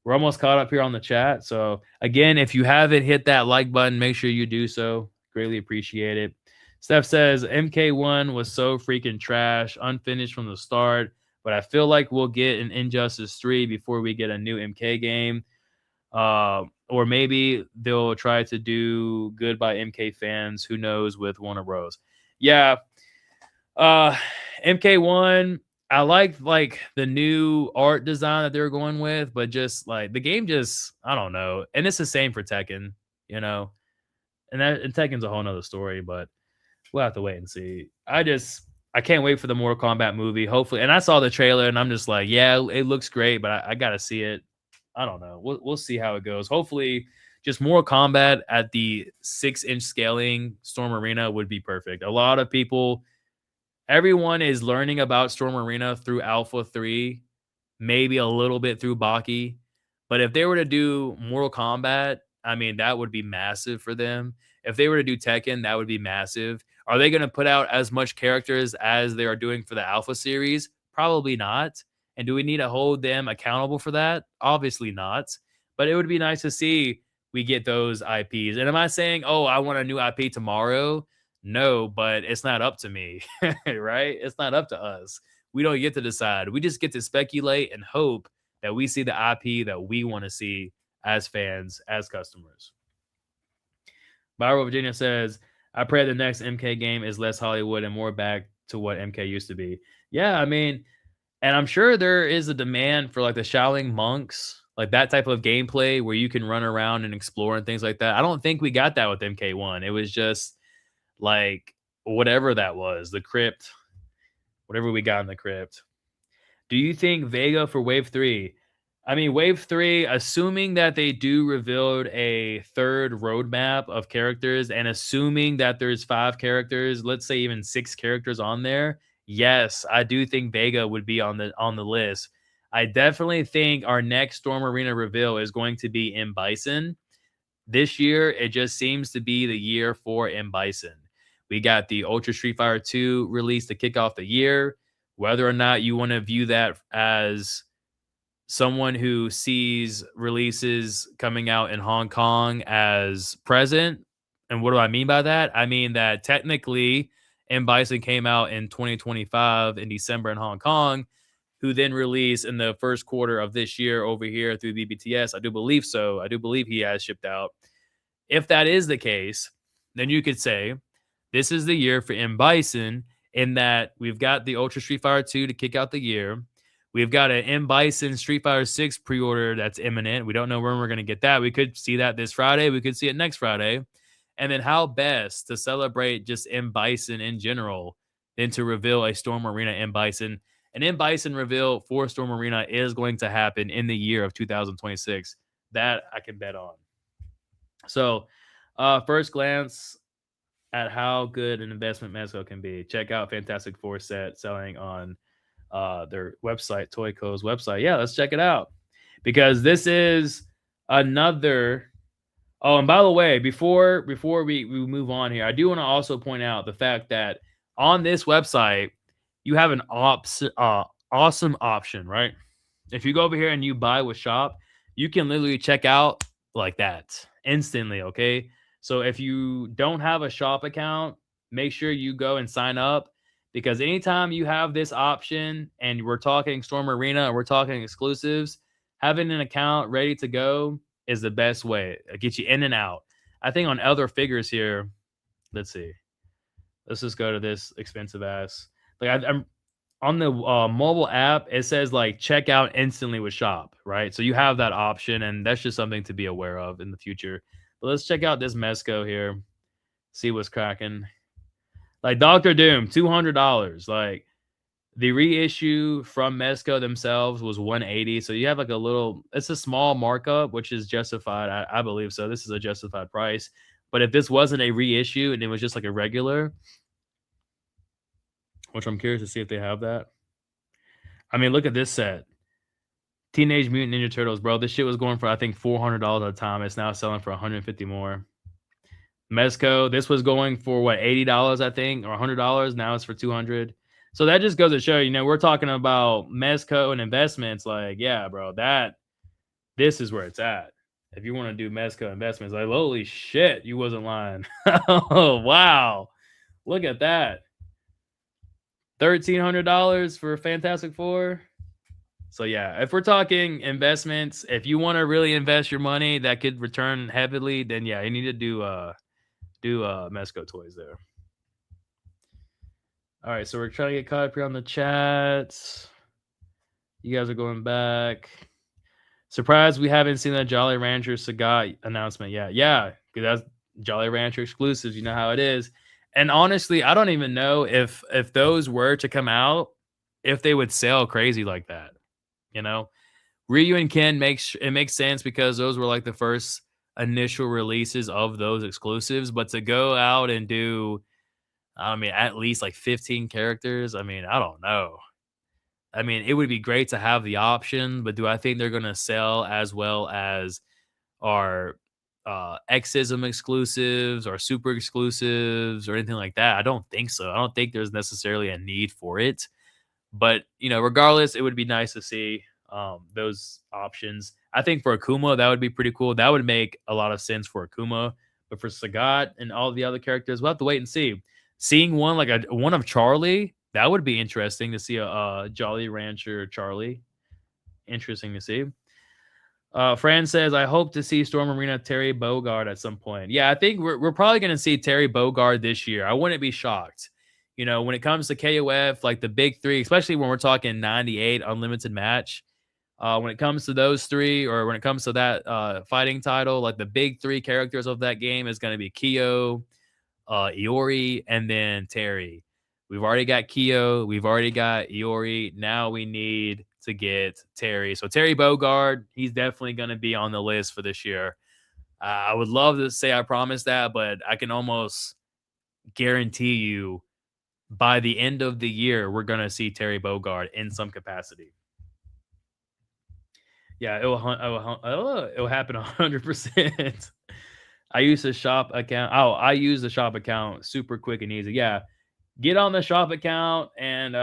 We're almost caught up here on the chat. So again, if you haven't hit that like button, make sure you do so. Greatly appreciate it. Steph says MK1 was so freaking trash, unfinished from the start, but I feel like we'll get an Injustice 3 before we get a new MK game. Or maybe they'll try to do good by MK fans. Who knows with Warner Bros. Yeah. MK1, I like the new art design that they're going with, but just like the game just, I don't know. And it's the same for Tekken, and Tekken's a whole nother story, but we'll have to wait and see. I can't wait for the Mortal Kombat movie. Hopefully, and I saw the trailer, and I'm just like, yeah, it looks great, but I gotta see it. I don't know. We'll see how it goes. Hopefully, just Mortal Kombat at the 6-inch scaling Storm Arena would be perfect. A lot of people, everyone is learning about Storm Arena through Alpha 3, maybe a little bit through Baki. But if they were to do Mortal Kombat, I mean, that would be massive for them. If they were to do Tekken, that would be massive. Are they going to put out as much characters as they are doing for the Alpha series? Probably not. And do we need to hold them accountable for that? Obviously not. But it would be nice to see we get those IPs. And am I saying, oh, I want a new IP tomorrow? No, but it's not up to me, right? It's not up to us. We don't get to decide. We just get to speculate and hope that we see the IP that we want to see as fans, as customers. Byro Virginia says, I pray the next MK game is less Hollywood and more back to what MK used to be. Yeah, I mean, and I'm sure there is a demand for like the Shaolin monks, like that type of gameplay where you can run around and explore and things like that. I don't think we got that with MK1. It was just like whatever that was, the crypt, whatever we got in the crypt. Do you think Vega for Wave 3? I mean, Wave 3, assuming that they do reveal a third roadmap of characters and assuming that there's 5 characters, let's say even 6 characters on there, yes, I do think Vega would be on the list. I definitely think our next Storm Arena reveal is going to be M. Bison. This year, it just seems to be the year for M. Bison. We got the Ultra Street Fighter 2 release to kick off the year. Whether or not you want to view that as someone who sees releases coming out in Hong Kong as present. And what do I mean by that? I mean that technically M. Bison came out in 2025 in December in Hong Kong. who then released in the first quarter of this year over here through BBTS. I do believe so. I do believe he has shipped out. If that is the case, then you could say this is the year for M. Bison, in that we've got the Ultra Street Fighter 2 to kick out the year. We've got an M. Bison Street Fighter 6 pre-order that's imminent. We don't know when we're going to get that. We could see that this Friday. We could see it next Friday. And then how best to celebrate just M. Bison in general than to reveal a Storm Arena M. Bison. An M. Bison reveal for Storm Arena is going to happen in the year of 2026. That I can bet on. So, first glance at how good an investment Mezco can be. Check out Fantastic Four set selling on their website, ToyCo's website. Yeah, let's check it out, because this is another. Oh, and by the way, before we move on here, I do want to also point out the fact that on this website you have an awesome option, right? If you go over here and you buy with shop, you can literally check out like that instantly. Okay, so if you don't have a shop account, make sure you go and sign up, because anytime you have this option and we're talking Storm Arena and we're talking exclusives, having an account ready to go is the best way. It gets you in and out. I think on other figures here, let's see. Let's just go to this expensive ass. Like I'm on the mobile app, it says like check out instantly with shop, right? So you have that option, and that's just something to be aware of in the future. But let's check out this Mezco here, see what's cracking. Like Doctor Doom, $200. Like the reissue from Mezco themselves was $180. So you have like a little, it's a small markup, which is justified. I believe so. This is a justified price. But if this wasn't a reissue and it was just like a regular, which I'm curious to see if they have that. I mean, look at this set. Teenage Mutant Ninja Turtles, bro. This shit was going for, I think, $400 at a time. It's now selling for $150 more. Mezco, this was going for what, $80, I think, or $100. Now it's for $200. So that just goes to show, we're talking about Mezco and investments. Like, yeah, bro, this is where it's at. If you want to do Mezco investments, like, holy shit, you wasn't lying. Oh, wow. Look at that. $1,300 for Fantastic Four. So yeah, if we're talking investments, if you want to really invest your money that could return heavily, then yeah, you need to do Mezco toys there. All right, so we're trying to get caught up here on the chats. You guys are going back. Surprised we haven't seen that Jolly Rancher Sagat announcement yet. Yeah, because that's Jolly Rancher exclusives. You know how it is. And honestly, I don't even know if those were to come out, if they would sell crazy like that. Ryu and Ken makes sense because those were like the first initial releases of those exclusives. But to go out and do, I mean, at least like 15 characters, I mean, I don't know. I mean, it would be great to have the option, but do I think they're going to sell as well as our Xism exclusives or super exclusives or anything like that? I don't think so. I don't think there's necessarily a need for it. But, regardless, it would be nice to see those options. I think for Akuma, that would be pretty cool. That would make a lot of sense for Akuma. But for Sagat and all the other characters, we'll have to wait and see. Seeing one like one of Charlie, that would be interesting to see a Jolly Rancher Charlie. Interesting to see. Fran says, I hope to see Storm Arena Terry Bogard at some point. Yeah, I think we're probably going to see Terry Bogard this year. I wouldn't be shocked. When it comes to KOF, like the big three, especially when we're talking 98 unlimited match, when it comes to those three, or when it comes to that fighting title, like the big three characters of that game is going to be Kyo, Iori, and then Terry. We've already got Kyo. We've already got Iori. Now we need to get Terry. So Terry Bogard, he's definitely going to be on the list for this year. I would love to say I promise that, but I can almost guarantee you by the end of the year, we're going to see Terry Bogard in some capacity. Yeah, it will happen 100%. I use the shop account. Oh, I use the shop account super quick and easy. Yeah. Get on the shop account and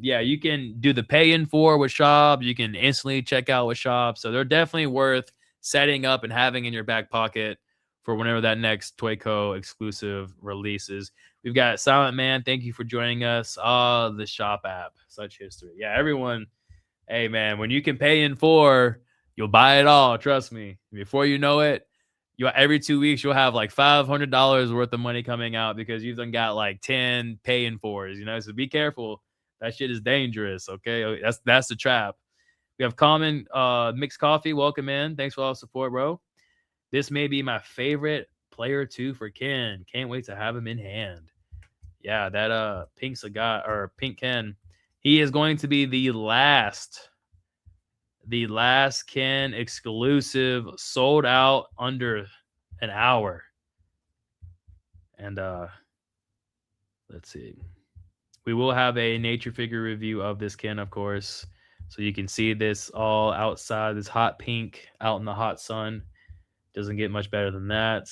you can do the pay in for with shop. You can instantly check out with shop. So they're definitely worth setting up and having in your back pocket for whenever that next ToyCo exclusive releases. We've got Silent Man. Thank you for joining us. The shop app, such history. Yeah, everyone Hey man, when you can pay in 4, you'll buy it all. Trust me. Before you know it, you every 2 weeks you'll have like $500 worth of money coming out because you've done got like 10 pay in 4s. So be careful. That shit is dangerous. Okay, that's the trap. We have Common Mixed Coffee. Welcome in. Thanks for all the support, bro. This may be my favorite player 2 for Ken. Can't wait to have him in hand. Yeah, that pink cigar or pink Ken. He is going to be the last Ken exclusive, sold out under an hour. And let's see. We will have a nature figure review of this Ken, of course. So you can see this all outside, this hot pink out in the hot sun. Doesn't get much better than that.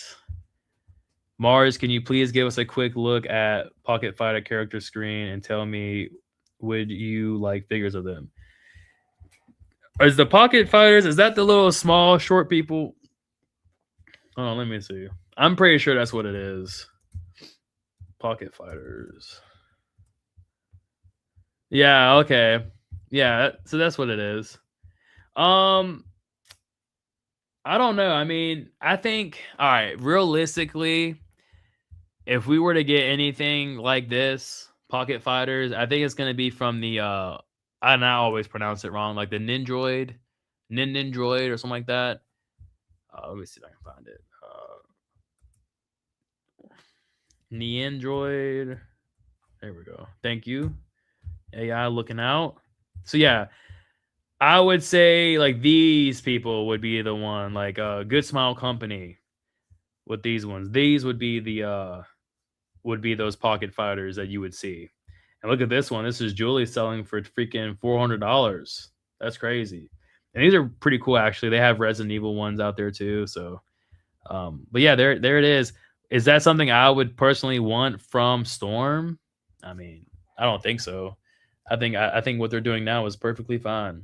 Mars, can you please give us a quick look at Pocket Fighter character screen and tell me, would you like figures of them? Is the Pocket Fighters, is that the little small short people? Oh, let me see. I'm pretty sure that's what it is. Pocket Fighters. Yeah, okay. Yeah, so that's what it is. I don't know. I mean, I think, all right, realistically, if we were to get anything like this, Pocket Fighters, I think it's going to be from the I always pronounce it wrong, like the Nindroid or something like that. Let me see if I can find it. Neandroid. There we go. Thank you. AI looking out. So yeah, I would say like these people would be the one, like Good Smile Company with these ones. These would be those Pocket Fighters that you would see. And look at this one. This is Julie selling for freaking $400. That's crazy. And these are pretty cool actually. They have Resident Evil ones out there too. So but yeah, there it is. Is that something I would personally want from Storm? I mean, I don't think so. I think what they're doing now is perfectly fine.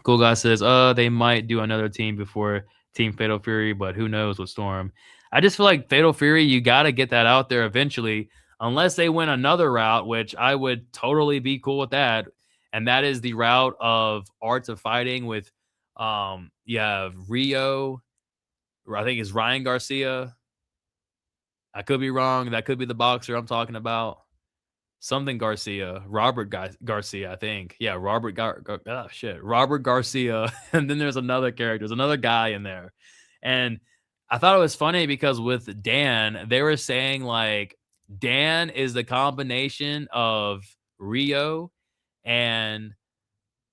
Cool guy says, they might do another team before Team Fatal Fury, but who knows with Storm. I just feel like Fatal Fury, you gotta get that out there eventually, unless they went another route, which I would totally be cool with that. And that is the route of Arts of Fighting with you have Rio, I think it's Ryan Garcia. I could be wrong. That could be the boxer I'm talking about. Something Garcia, Robert Garcia, I think. Yeah, Robert Garcia. And then there's another character, there's another guy in there. And I thought it was funny because with Dan, they were saying like Dan is the combination of Rio and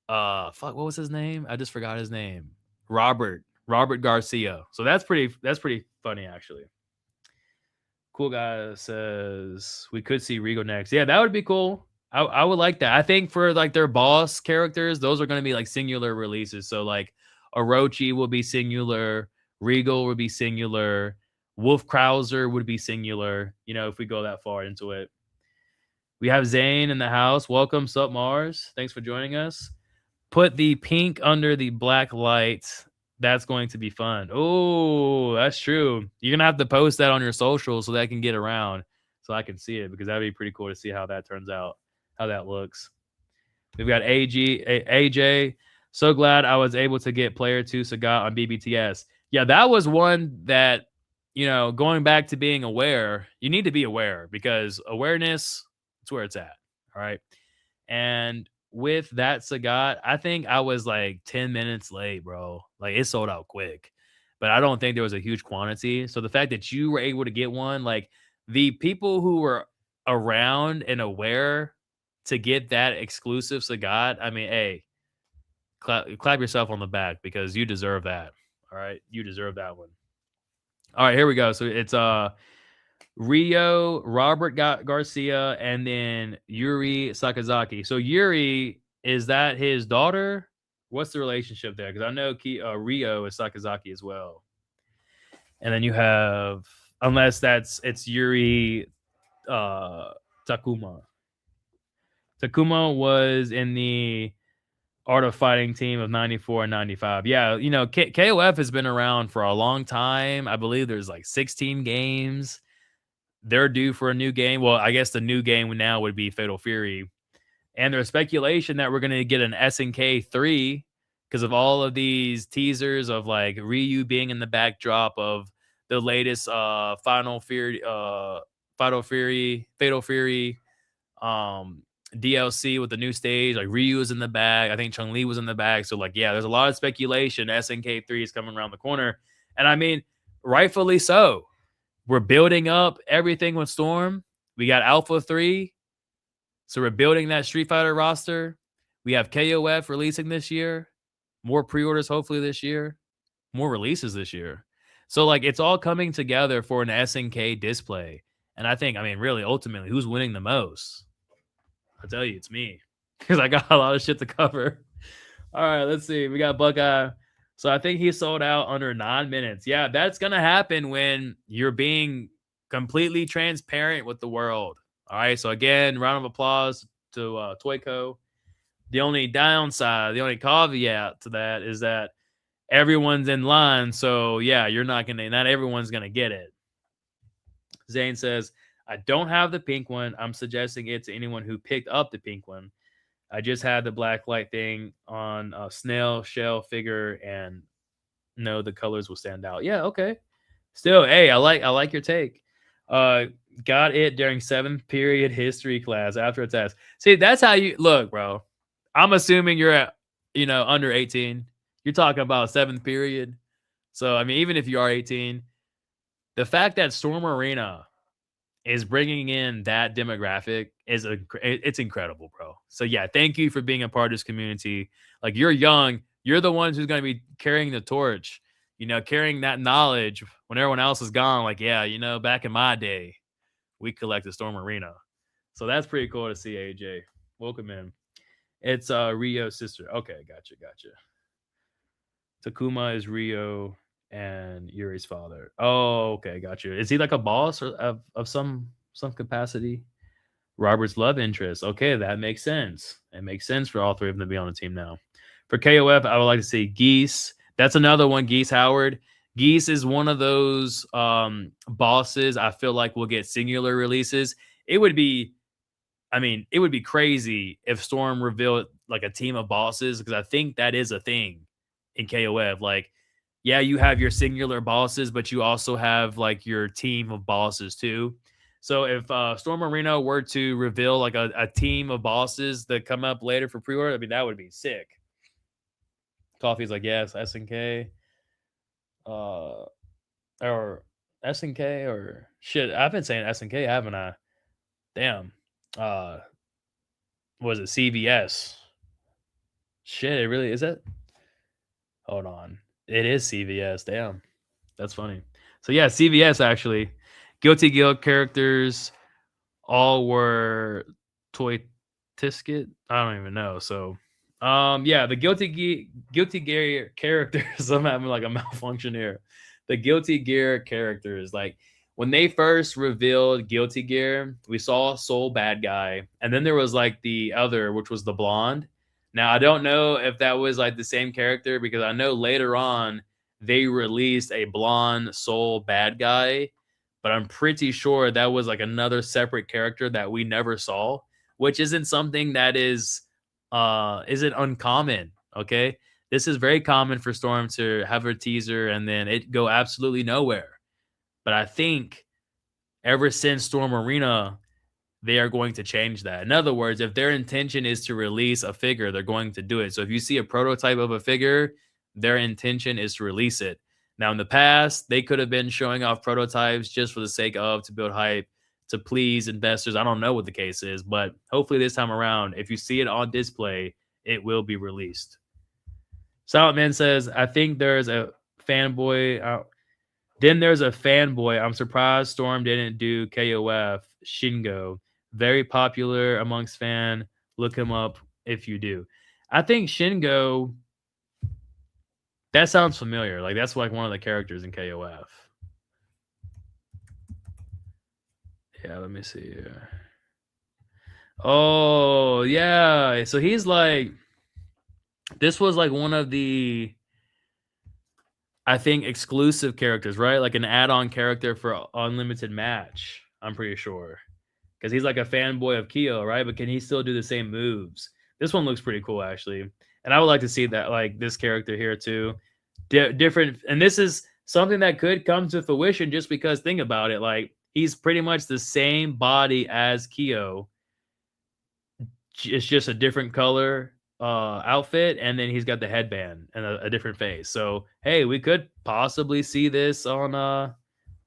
what was his name? I just forgot his name. Robert Garcia. So that's pretty funny actually. Cool guy says we could see Rigo next. Yeah, that would be cool. I would like that. I think for like their boss characters, those are going to be like singular releases. So like Orochi will be singular, Regal would be singular, Wolf Krauser would be singular. If we go that far into it. We have Zane in the house. Welcome, sup Mars. Thanks for joining us. Put the pink under the black light. That's going to be fun. Oh, that's true. You're going to have to post that on your social so that I can get around so I can see it because that'd be pretty cool to see how that turns out, how that looks. We've got AJ. So glad I was able to get player 2 Sagat on BBTS. Yeah, that was one that, going back to being aware, you need to be aware because awareness, it's where it's at. All right. And with that Sagat, I think I was like 10 minutes late, bro. Like it sold out quick, but I don't think there was a huge quantity. So the fact that you were able to get one, like the people who were around and aware to get that exclusive Sagat, I mean, hey, clap yourself on the back because you deserve that. All right. You deserve that one. All right, here we go. So it's Rio, Robert Garcia, and then Yuri Sakazaki. So Yuri, is that his daughter? What's the relationship there? Because I know Rio is Sakazaki as well. And then you have, unless it's Yuri Takuma. Takuma was in the Art of Fighting team of 94 and 95. Yeah, KOF has been around for a long time. I believe there's like 16 games. They're due for a new game. Well, I guess the new game now would be Fatal Fury. And there's speculation that we're going to get an SNK 3 because of all of these teasers of like Ryu being in the backdrop of the latest Fatal Fury um DLC with the new stage. Like Ryu is in the bag. I think Chun-Li was in the bag. So like, yeah, there's a lot of speculation SNK 3 is coming around the corner. And I mean, rightfully so. We're building up everything with Storm. We got Alpha 3. So we're building that Street Fighter roster. We have KOF releasing this year. More pre-orders hopefully this year. More releases this year. So like it's all coming together for an SNK display. And I think, I mean, really, ultimately, who's winning the most? I'll tell you, it's me. Because I got a lot of shit to cover. All right, let's see. We got Buckeye. So I think he sold out under 9 minutes. Yeah, that's going to happen when you're being completely transparent with the world. All right, so again, round of applause to ToyCo. The only downside, the only caveat to that is that everyone's in line. So yeah, not everyone's going to get it. Zane says, I don't have the pink one. I'm suggesting it to anyone who picked up the pink one. I just had the black light thing on a snail shell figure and no, the colors will stand out. Yeah, okay. Still, hey, I like your take. Got it during 7th period history class after a test. See, that's how you look, bro. I'm assuming you're at, under 18. You're talking about 7th period. So, I mean, even if you are 18, the fact that Storm Arena is bringing in that demographic it's incredible, bro. So yeah, thank you for being a part of this community. Like you're young, you're the ones who's going to be carrying the torch, carrying that knowledge when everyone else is gone. Like, yeah, back in my day, we collected Storm Arena. So that's pretty cool to see, AJ. Welcome in. It's Rio's sister. Okay, gotcha. Takuma is Rio and Yuri's father. Oh, okay, got you. Is he like a boss of some capacity? Robert's love interest. Okay, that makes sense. It makes sense for all three of them to be on the team now. For KOF, I would like to see Geese. That's another one, Geese Howard. Geese is one of those bosses I feel like will get singular releases. It would be crazy if Storm revealed like a team of bosses because I think that is a thing in KOF. Like, yeah, you have your singular bosses, but you also have like your team of bosses too. So if Storm Arena were to reveal like a team of bosses that come up later for pre-order, I mean, that would be sick. Coffee's like, yes, SNK. Or SNK or shit. I've been saying SNK, haven't I? Damn. Was it CVS? Shit, it really is it? Hold on. It is CVS. Damn. That's funny. So yeah, CVS actually. Guilty Gear characters all were Toy Tisket. I don't even know. So yeah, the Guilty Gear characters. I'm having like a malfunction here. The Guilty Gear characters, like when they first revealed Guilty Gear, we saw Soul Bad Guy, and then there was like the other, which was the blonde. Now I don't know if that was like the same character because I know later on they released a blonde Soul Bad Guy, but I'm pretty sure that was like another separate character that we never saw, which isn't something that isn't uncommon. Okay, this is very common for Storm to have her teaser and then it go absolutely nowhere. But I think ever since Storm Arena, they are going to change that. In other words, if their intention is to release a figure, they're going to do it. So if you see a prototype of a figure, their intention is to release it. Now, in the past, they could have been showing off prototypes just for the sake of to build hype, to please investors. I don't know what the case is, but hopefully this time around, if you see it on display, it will be released. Silent Man says, I think there's a fanboy. Then there's a fanboy. I'm surprised Storm didn't do KOF. Shingo. Very popular amongst fan. Look him up if you do. I think Shingo, that sounds familiar. Like that's like one of the characters in KOF. Yeah, let me see here. Oh, yeah. So he's like, this was like one of the, I think, exclusive characters, right? Like an add-on character for Unlimited Match. I'm pretty sure. because he's like a fanboy of Kyo, right? But can he still do the same moves? This one looks pretty cool, actually. And I would like to see that, like this character here too. Different. And this is something that could come to fruition just because think about it. Like he's pretty much the same body as Kyo. It's just a different color outfit, and then he's got the headband and a different face. So hey, we could possibly see this on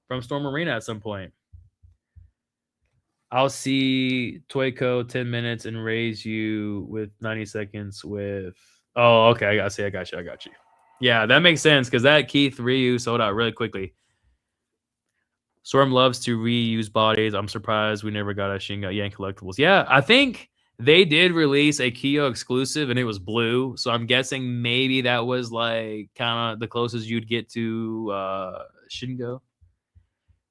from Storm Arena at some point. I'll see ToyCo 10 minutes and raise you with 90 seconds with. Oh, okay. I got you. Yeah, that makes sense because that Keith Ryu sold out really quickly. Storm loves to reuse bodies. I'm surprised we never got a Shinga Yang Collectibles. Yeah, I think they did release a Kyo exclusive and it was blue. So I'm guessing maybe that was like kind of the closest you'd get to Shingo.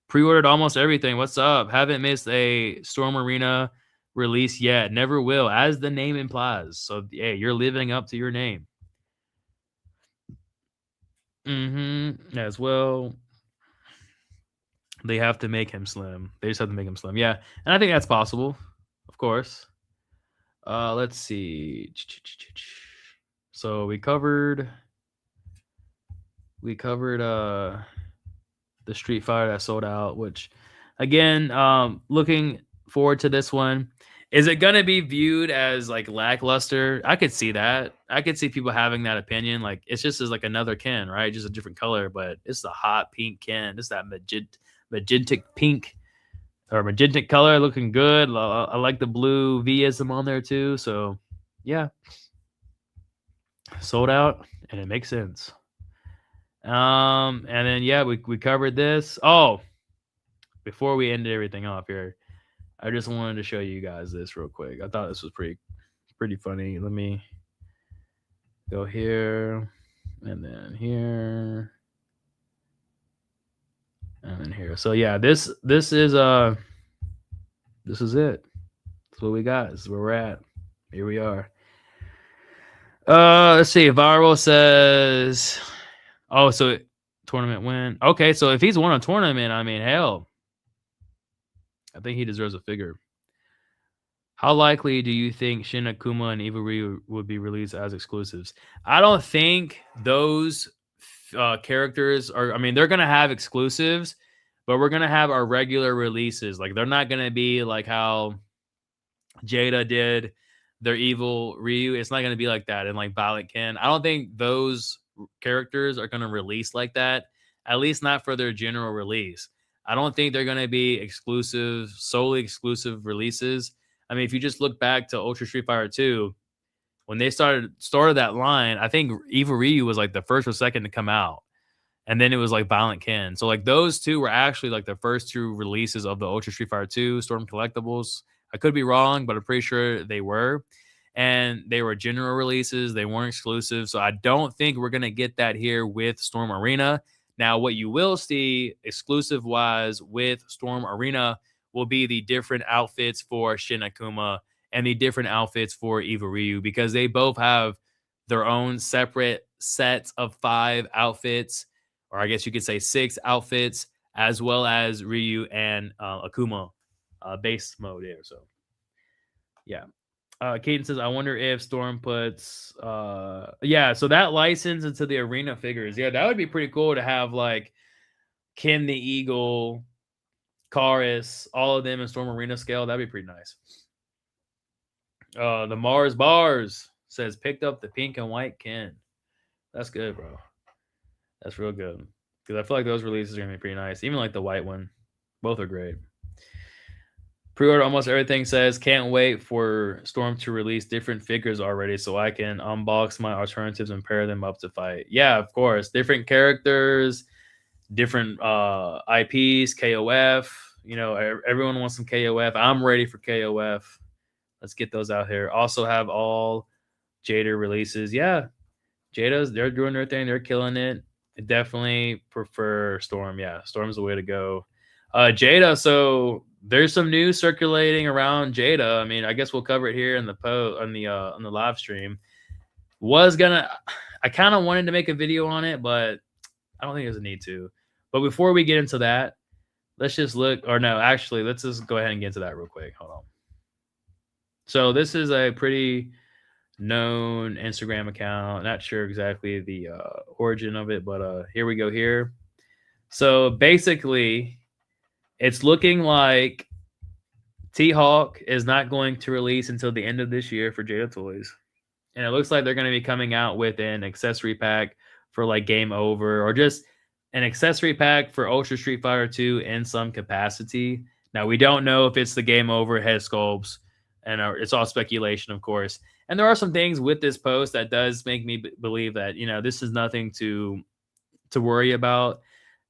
Pre-ordered almost everything. What's up? Haven't missed a Storm Arena release yet. Never will, as the name implies. So, yeah, you're living up to your name. As well. They have to make him slim. They just have to make him slim. Yeah, and I think that's possible, of course. Let's see. So we covered the Street Fighter that sold out, which again, looking forward to this one. Is it gonna be viewed as like lackluster? I could see that. I could see people having that opinion. Like it's just as like another Ken, right? Just a different color, but it's the hot pink Ken. It's that magentic pink or magentic color, looking good. I like the blue V-ism on there too. So yeah, sold out, and it makes sense. And then yeah, we covered this. Oh, before we ended everything off here, I just wanted to show you guys this real quick. I thought this was pretty funny. Let me go here and then here and then here. So yeah, this is it. This is what we got. This is where we're at. Here we are. Let's see. Viral says, oh, so tournament win. Okay, so if he's won a tournament, I mean, hell, I think he deserves a figure. How likely do you think Shin Akuma and Eva Ryu would be released as exclusives? I don't think those characters are. I mean, they're gonna have exclusives, but we're gonna have our regular releases. Like they're not gonna be like how Jada did their evil Ryu. It's not gonna be like that. And like Violent Ken, I don't think those characters are gonna release like that. At least not for their general release. I don't think they're gonna be exclusive, solely exclusive releases. I mean, if you just look back to Ultra Street Fighter 2, when they started that line, I think Eva Ryu was like the first or second to come out. And then it was like Violent Ken. So like those two were actually like the first two releases of the Ultra Street Fighter 2 Storm Collectibles. I could be wrong, but I'm pretty sure they were. And they were general releases. They weren't exclusive. So I don't think we're going to get that here with Storm Arena. Now, what you will see exclusive-wise with Storm Arena will be the different outfits for Shin Akuma and the different outfits for Eva Ryu, because they both have their own separate sets of 5 outfits, or I guess you could say 6 outfits, as well as Ryu and Akuma base mode here. So, yeah. Caden says, I wonder if Storm puts, yeah, so that license into the arena figures. Yeah, that would be pretty cool to have like Ken the Eagle, Karis, all of them in Storm Arena scale. That'd be pretty nice. The Mars Bars says, picked up the pink and white Ken. That's good, bro. That's real good. Because I feel like those releases are going to be pretty nice. Even like the white one. Both are great. Pre-order almost everything says, can't wait for Storm to release different figures already so I can unbox my alternatives and pair them up to fight. Yeah, of course. Different characters, different IPs, KOF. You know, everyone wants some KOF. I'm ready for KOF. Let's get those out here. Also have all Jada releases. Yeah, they're doing their thing. They're killing it. I definitely prefer Storm. Yeah, Storm's the way to go. Jada, so there's some news circulating around Jada. I mean, I guess we'll cover it here in the on the live stream. I kind of wanted to make a video on it, but I don't think there's a need to. But before we get into that, let's just look, or no, actually, let's just go ahead and get to that real quick. Hold on. So this is a pretty known Instagram account. Not sure exactly the origin of it, but here we go here. So basically, it's looking like T Hawk is not going to release until the end of this year for Jada Toys. And it looks like they're going to be coming out with an accessory pack for like Game Over, or just an accessory pack for Ultra Street Fighter 2 in some capacity. Now, we don't know if it's the Game Over head sculpts, and it's all speculation, of course. And there are some things with this post that does make me believe that, this is nothing to worry about.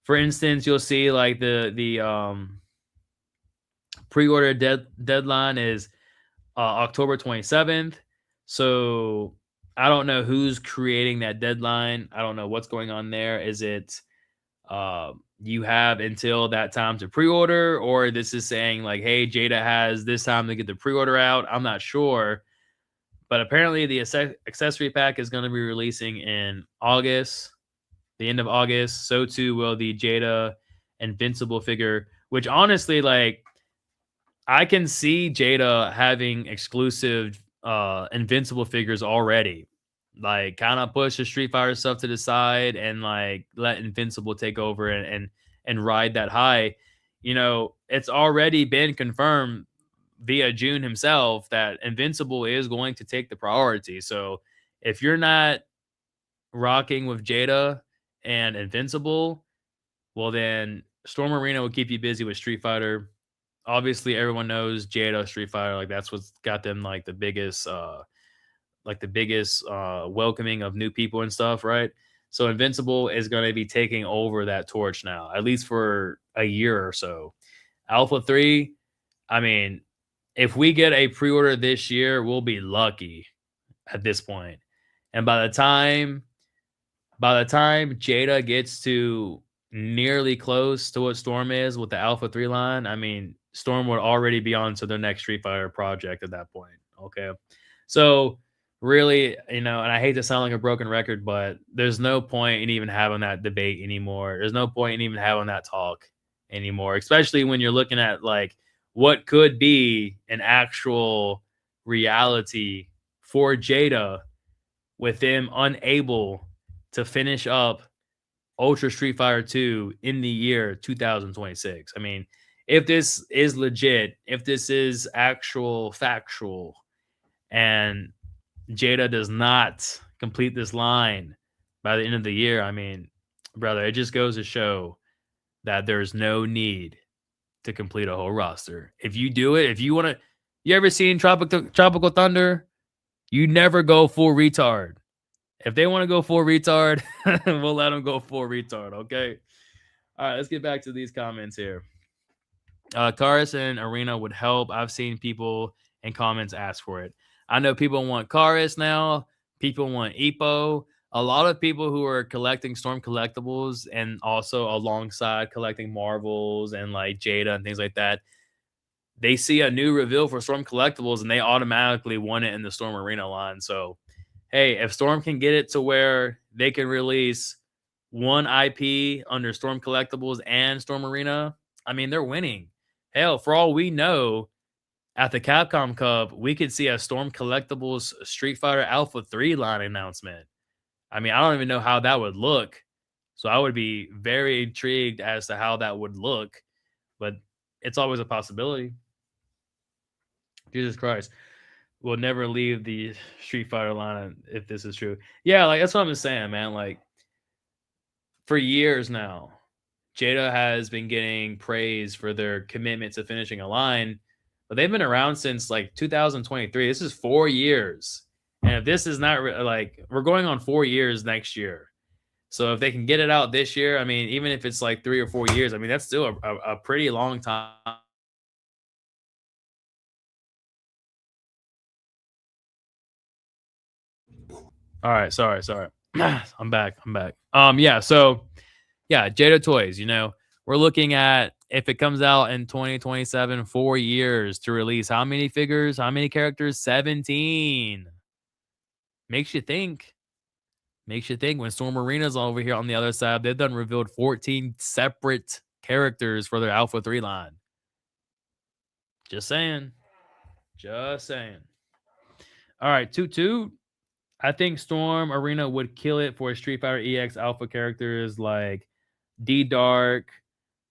For instance, you'll see like the pre-order deadline is October 27th. So I don't know who's creating that deadline. I don't know what's going on there. Is it you have until that time to pre-order, or this is saying like, hey, Jada has this time to get the pre-order out? I'm not sure. But apparently the accessory pack is going to be releasing in August, the end of August. So too will the Jada Invincible figure, which honestly, like, I can see Jada having exclusive Invincible figures already. Like, kind of push the Street Fighter stuff to the side and like let Invincible take over and ride that high. It's already been confirmed via June himself that Invincible is going to take the priority. So if you're not rocking with Jada and Invincible, well then Storm Arena will keep you busy with Street Fighter. Obviously everyone knows Jada Street Fighter, like that's what's got them like the biggest welcoming of new people and stuff, right? So Invincible is going to be taking over that torch now, at least for a year or so. Alpha 3, I mean, if we get a pre-order this year, we'll be lucky at this point. And by the time Jada gets to nearly close to what Storm is with the Alpha 3 line, I mean, Storm would already be on to their next Street Fighter project at that point. Okay. So really, and I hate to sound like a broken record, but there's no point in even having that debate anymore. There's no point in even having that talk anymore, especially when you're looking at like what could be an actual reality for Jada with them unable to finish up Ultra Street Fighter 2 in the year 2026. I mean, if this is legit, if this is actual factual, and Jada does not complete this line by the end of the year, I mean, brother, it just goes to show that there's no need to complete a whole roster. If you do it, if you want to, you ever seen Tropical Thunder? You never go full retard. If they want to go full retard, we'll let them go full retard, okay? All right, let's get back to these comments here. Karis and Arena would help. I've seen people in comments ask for it. I know people want Karis now. People want Ippo. A lot of people who are collecting Storm collectibles and also alongside collecting Marvels and like Jada and things like that, they see a new reveal for Storm collectibles and they automatically want it in the Storm Arena line. So, hey, if Storm can get it to where they can release one IP under Storm collectibles and Storm Arena, I mean, they're winning. Hell, for all we know, at the Capcom Cup, we could see a Storm Collectibles Street Fighter Alpha 3 line announcement. I mean, I don't even know how that would look. So I would be very intrigued as to how that would look. But it's always a possibility. Jesus Christ. We'll never leave the Street Fighter line if this is true. Yeah, like that's what I'm saying, man. Like for years now, Jada has been getting praise for their commitment to finishing a line, but they've been around since like 2023. This is 4 years. And if this is not like, we're going on 4 years next year. So if they can get it out this year, I mean, even if it's like 3 or 4 years, I mean, that's still a pretty long time. All right. Sorry. I'm back. Yeah. So yeah, Jada Toys, we're looking at, if it comes out in 2027, 4 years to release how many figures, how many characters? 17. Makes you think. When Storm Arena's over here on the other side, they've done revealed 14 separate characters for their Alpha 3 line. Just saying. Just saying. All right, 2-2. I think Storm Arena would kill it for Street Fighter EX Alpha characters like D Dark,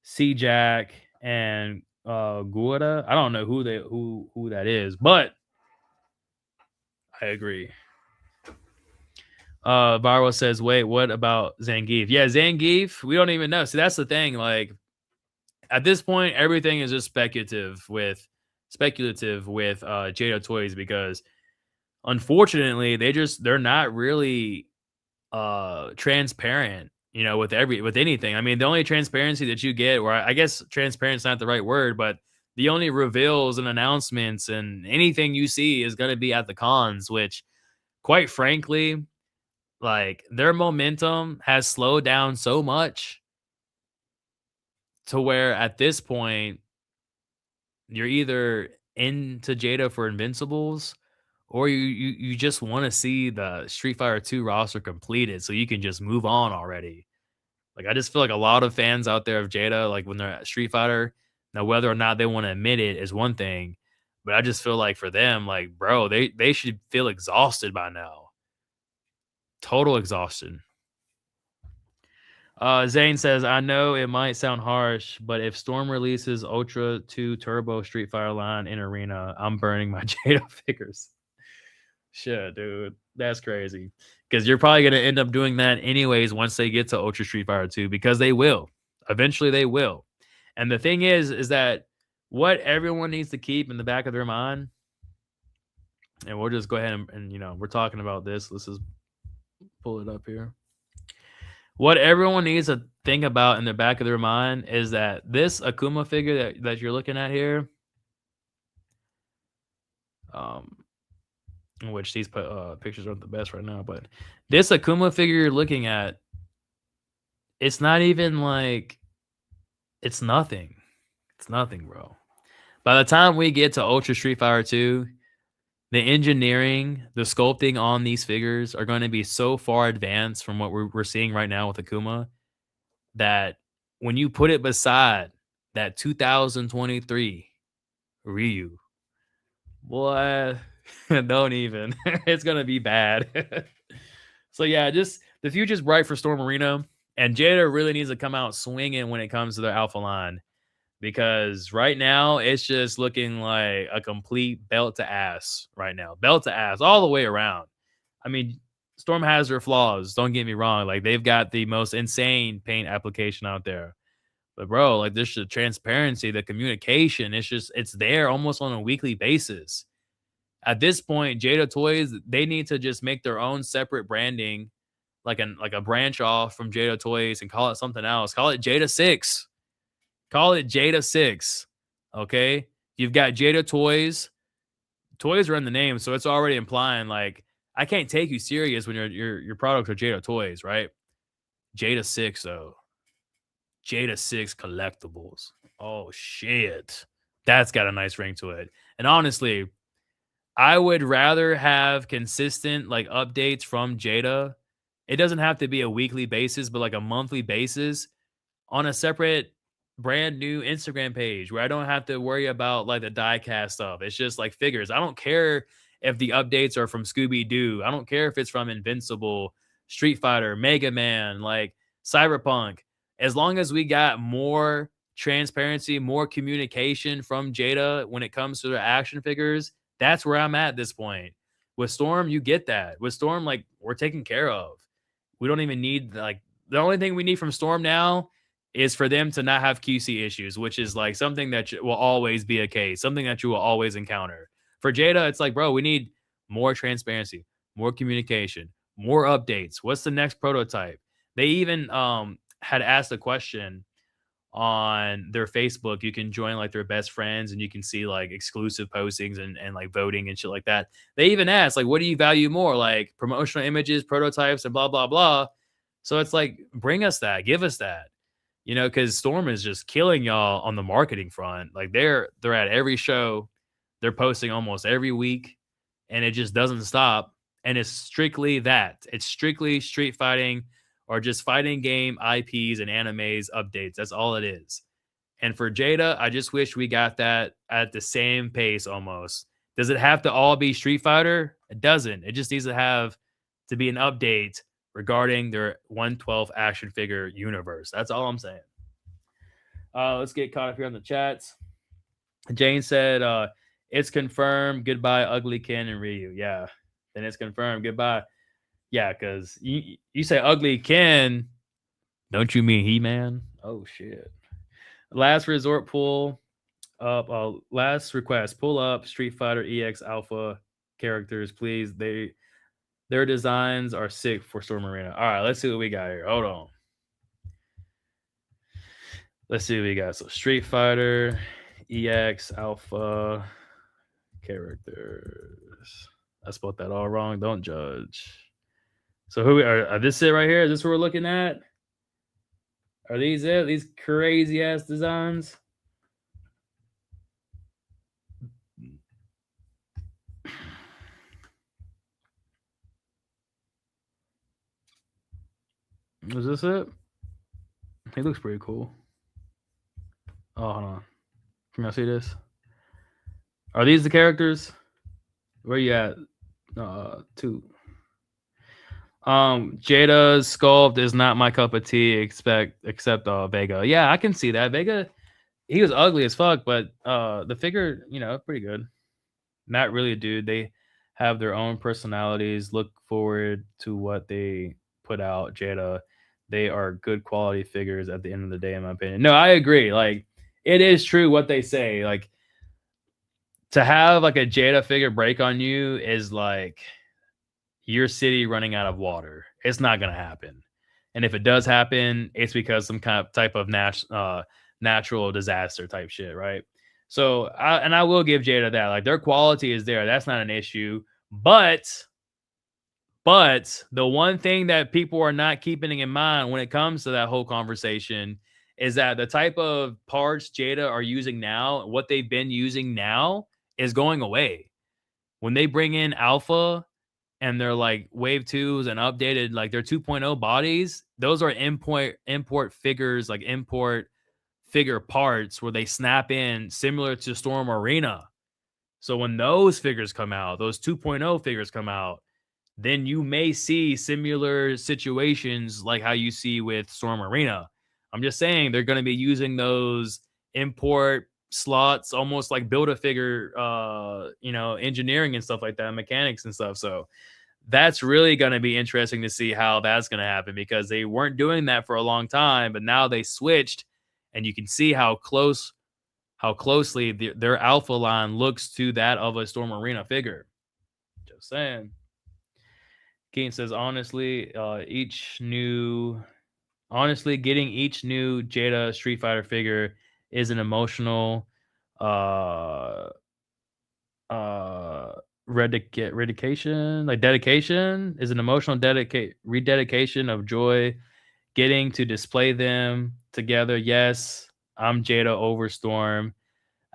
C Jack, and Guada. I don't know who that is, but I agree. Viral says, "Wait, what about Zangief?" Yeah, Zangief. We don't even know. See, that's the thing. Like at this point, everything is just speculative with Jada Toys because unfortunately they're not really transparent, with anything. I mean, the only transparency that you get, or I guess transparent's not the right word, but the only reveals and announcements and anything you see is going to be at the cons, which quite frankly, like their momentum has slowed down so much to where at this point you're either into Jada for Invincibles or you just want to see the Street Fighter 2 roster completed so you can just move on already. Like I just feel like a lot of fans out there of Jada, like when they're at Street Fighter, now whether or not they want to admit it is one thing, but I just feel like for them, like bro, they should feel exhausted by now. Total exhaustion. Zane says, I know it might sound harsh, but if Storm releases Ultra 2 Turbo Street Fighter line in Arena, I'm burning my Jada figures. Shit, dude. That's crazy. Because you're probably going to end up doing that anyways once they get to Ultra Street Fighter 2, because they will. Eventually they will. And the thing is that what everyone needs to keep in the back of their mind, and we'll just go ahead and we're talking about this. Let's just pull it up here. What everyone needs to think about in the back of their mind is that this Akuma figure that you're looking at here, in which these pictures aren't the best right now, but this Akuma figure you're looking at, it's not even like, it's nothing. It's nothing, bro. By the time we get to Ultra Street Fighter 2, the engineering, the sculpting on these figures are going to be so far advanced from what we're seeing right now with Akuma that when you put it beside that 2023 Ryu, boy, don't even. It's going to be bad. So yeah, just the future's bright for Storm Arena, and Jada really needs to come out swinging when it comes to their Alpha line, because right now it's just looking like a complete belt to ass right now. Belt to ass all the way around. I mean, Storm has their flaws. Don't get me wrong. Like they've got the most insane paint application out there. But bro, like there's the transparency, the communication. It's there almost on a weekly basis. At this point, Jada Toys, they need to just make their own separate branding, like a branch off from Jada Toys and call it something else. Call it Jada 6. Call it Jada 6. Okay? You've got Jada Toys. Toys are in the name, so it's already implying like I can't take you serious when your products are Jada Toys, right? Jada 6 though. Jada 6 Collectibles. Oh shit. That's got a nice ring to it. And honestly, I would rather have consistent like updates from Jada. It doesn't have to be a weekly basis, but like a monthly basis on a separate brand new Instagram page where I don't have to worry about like the diecast stuff. It's just like figures. I don't care if the updates are from Scooby-Doo. I don't care if it's from Invincible, Street Fighter, Mega Man, like Cyberpunk. As long as we got more transparency, more communication from Jada when it comes to the action figures, that's where I'm at this point. With Storm, you get that. With Storm, like we're taken care of. We don't even need like the only thing we need from Storm now is for them to not have QC issues, which is like something that will always be a case, something that you will always encounter. For Jada, it's like, bro, we need more transparency, more communication, more updates. What's the next prototype? They even had asked a question on their Facebook. You can join like their best friends and you can see like exclusive postings and like voting and shit like that. They even asked, like, what do you value more? Like promotional images, prototypes, and blah, blah, blah. So it's like, bring us that, give us that. Because Storm is just killing y'all on the marketing front. Like they're at every show, they're posting almost every week, and it just doesn't stop. And it's strictly that. It's strictly street fighting or just fighting game IPs and animes updates. That's all it is. And for Jada, I just wish we got that at the same pace almost. Does it have to all be Street Fighter? It doesn't. It just needs to be an update regarding their 112 action figure universe. That's all I'm saying. Let's get caught up here on the chats. Jane said, it's confirmed. Goodbye, Ugly Ken and Ryu. Yeah. Then it's confirmed. Goodbye. Yeah, because you say Ugly Ken. Don't you mean He-Man? Oh, shit. Last resort pull up. Last request. Pull up Street Fighter EX Alpha characters, please. Their designs are sick for Storm Arena. All right, let's see what we got here. Hold on. Let's see what we got. So Street Fighter EX Alpha characters. I spelled that all wrong. Don't judge. So who are this it right here? Is this what we're looking at? Are these it? These crazy ass designs? Is this it? He looks pretty cool. Oh, hold on. Can y'all see this? Are these the characters? Where you at? Two. Jada's sculpt is not my cup of tea. Except Vega. Yeah, I can see that. Vega, he was ugly as fuck, but the figure, pretty good. Not really, dude. They have their own personalities. Look forward to what they put out. Jada, they are good quality figures at the end of the day, in my opinion. No, I agree. Like, it is true what they say. Like, to have like a Jada figure break on you is like your city running out of water. It's not gonna happen. And if it does happen, it's because some kind of type of natural disaster type shit, right? So, I will give Jada that. Like, their quality is there. That's not an issue. But the one thing that people are not keeping in mind when it comes to that whole conversation is that the type of parts Jada are using now, what they've been using now, is going away. When they bring in Alpha and they're like Wave 2s and updated, like their 2.0 bodies, those are import figures, like import figure parts where they snap in similar to Storm Arena. So when those figures come out, those 2.0 figures come out, then you may see similar situations like how you see with Storm Arena. I'm just saying they're going to be using those import slots almost like build a figure, engineering and stuff like that, mechanics and stuff. So that's really going to be interesting to see how that's going to happen, because they weren't doing that for a long time, but now they switched, and you can see how closely their Alpha line looks to that of a Storm Arena figure. Just saying. Keaton says, honestly, getting each new Jada Street Fighter figure is an emotional dedication is an emotional rededication of joy. Getting to display them together. Yes, I'm Jada over Storm,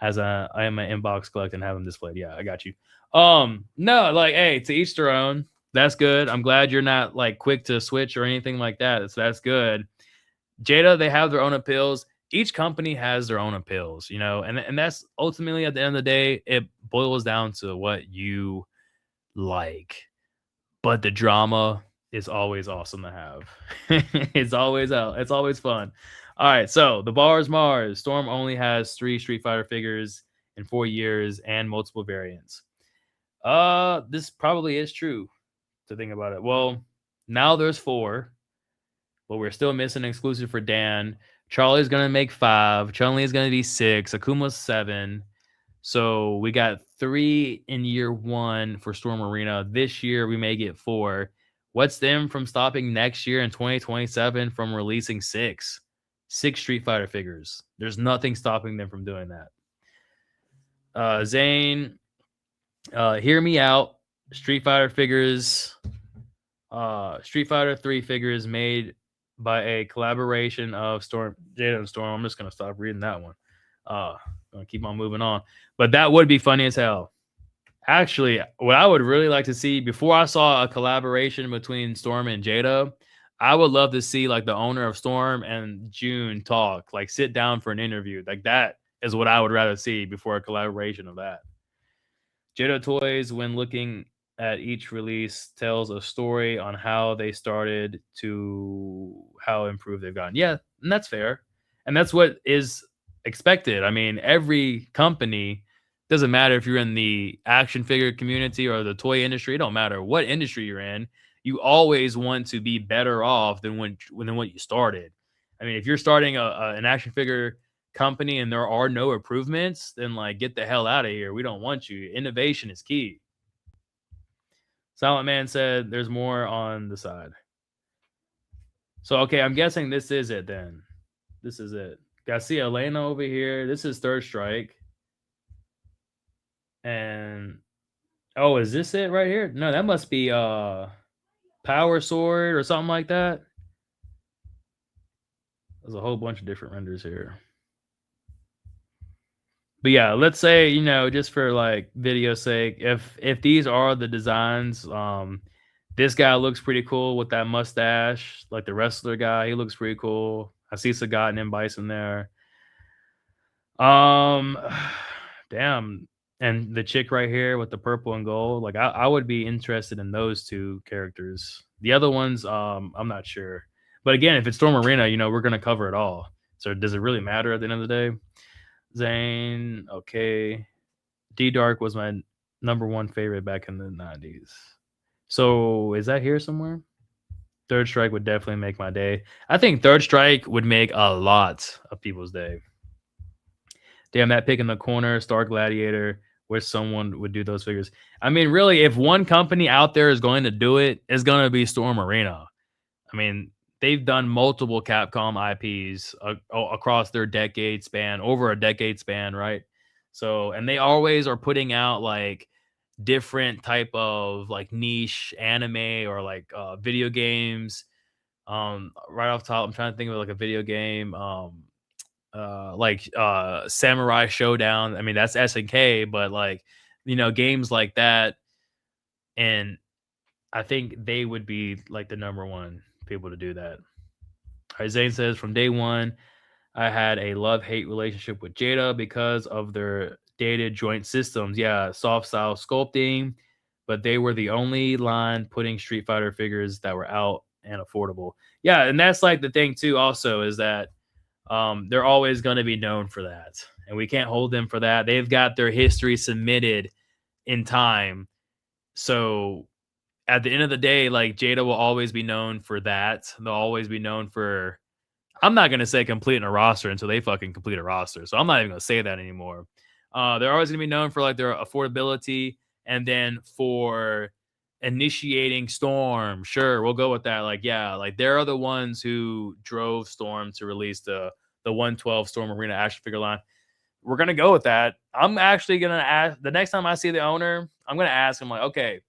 as I am an inbox collect and have them displayed. Yeah, I got you. No, like, hey, to each their own. That's good. I'm glad you're not like quick to switch or anything like that. So that's good. Jada, they have their own appeals. Each company has their own appeals, and that's ultimately at the end of the day, it boils down to what you like. But the drama is always awesome to have. It's always fun. All right, so the bars M.A.R.S. Storm only has 3 Street Fighter figures in 4 years and multiple variants. This probably is true to think about it. Well, now there's 4, but we're still missing an exclusive for Dan. Charlie's gonna make 5. Chun-Li is gonna be 6. Akuma's 7. So we got 3 in year 1 for Storm Arena. This year we may get 4. What's them from stopping next year in 2027 from releasing 6 Street Fighter figures? There's nothing stopping them from doing that. Zane, hear me out. Street Fighter figures, Street Fighter 3 figures made by a collaboration of Jada and Storm. I'm just gonna stop reading that one. Gonna keep on moving on. But that would be funny as hell. Actually, what I would really like to see, before I saw a collaboration between Storm and Jada, I would love to see like the owner of Storm and June talk, like sit down for an interview. Like that is what I would rather see before a collaboration of that. Jada Toys, when looking at each release, tells a story on how they started to how improved they've gotten. Yeah, and that's fair. And that's what is expected. I mean, every company doesn't matter if you're in the action figure community or the toy industry, it don't matter what industry you're in. You always want to be better off than what you started. I mean, if you're starting an action figure company and there are no improvements, then like get the hell out of here. We don't want you. Innovation is key. Silent Man said there's more on the side. So okay, I'm guessing this is it then. This is it. Got see Elena over here. This is Third Strike. And oh, is this it right here? No, that must be Power Sword or something like that. There's a whole bunch of different renders here. But yeah, let's say, just for like video sake, if these are the designs, this guy looks pretty cool with that mustache, like the wrestler guy, he looks pretty cool. I see Sagat and Bison there. Um damn. And the chick right here with the purple and gold, like I would be interested in those two characters. The other ones, I'm not sure. But again, if it's Storm Arena, we're gonna cover it all. So does it really matter at the end of the day? Zane, okay. D Dark was my number one favorite back in the 90s. So is that here somewhere? Third Strike would definitely make my day. I think Third Strike would make a lot of people's day. Damn, that pick in the corner, Star Gladiator, where someone would do those figures. I mean, really, if one company out there is going to do it, it's going to be Storm Arena. I mean, they've done multiple Capcom IPs across their decade span, over a decade span, right? So, and they always are putting out like different type of like niche anime or like video games. Right off top, I'm trying to think of like a video game, like Samurai Showdown. I mean, that's SNK, but like games like that, and I think they would be like the number one people to do that. All right, Zane says from day one, I had a love-hate relationship with Jada because of their dated joint systems. Yeah, soft style sculpting, but they were the only line putting Street Fighter figures that were out and affordable. Yeah, and that's like the thing too. Also, is that they're always going to be known for that, and we can't hold them for that. They've got their history submitted in time, so at the end of the day, like Jada will always be known for that. They'll always be known for. I'm not gonna say completing a roster until they fucking complete a roster, so I'm not even gonna say that anymore. They're always gonna be known for like their affordability, and then for initiating Storm. Sure, we'll go with that. Like, yeah, like they're the ones who drove Storm to release the 112 Storm Arena action figure line. We're gonna go with that. I'm actually gonna ask the next time I see the owner. I'm gonna ask him like, okay,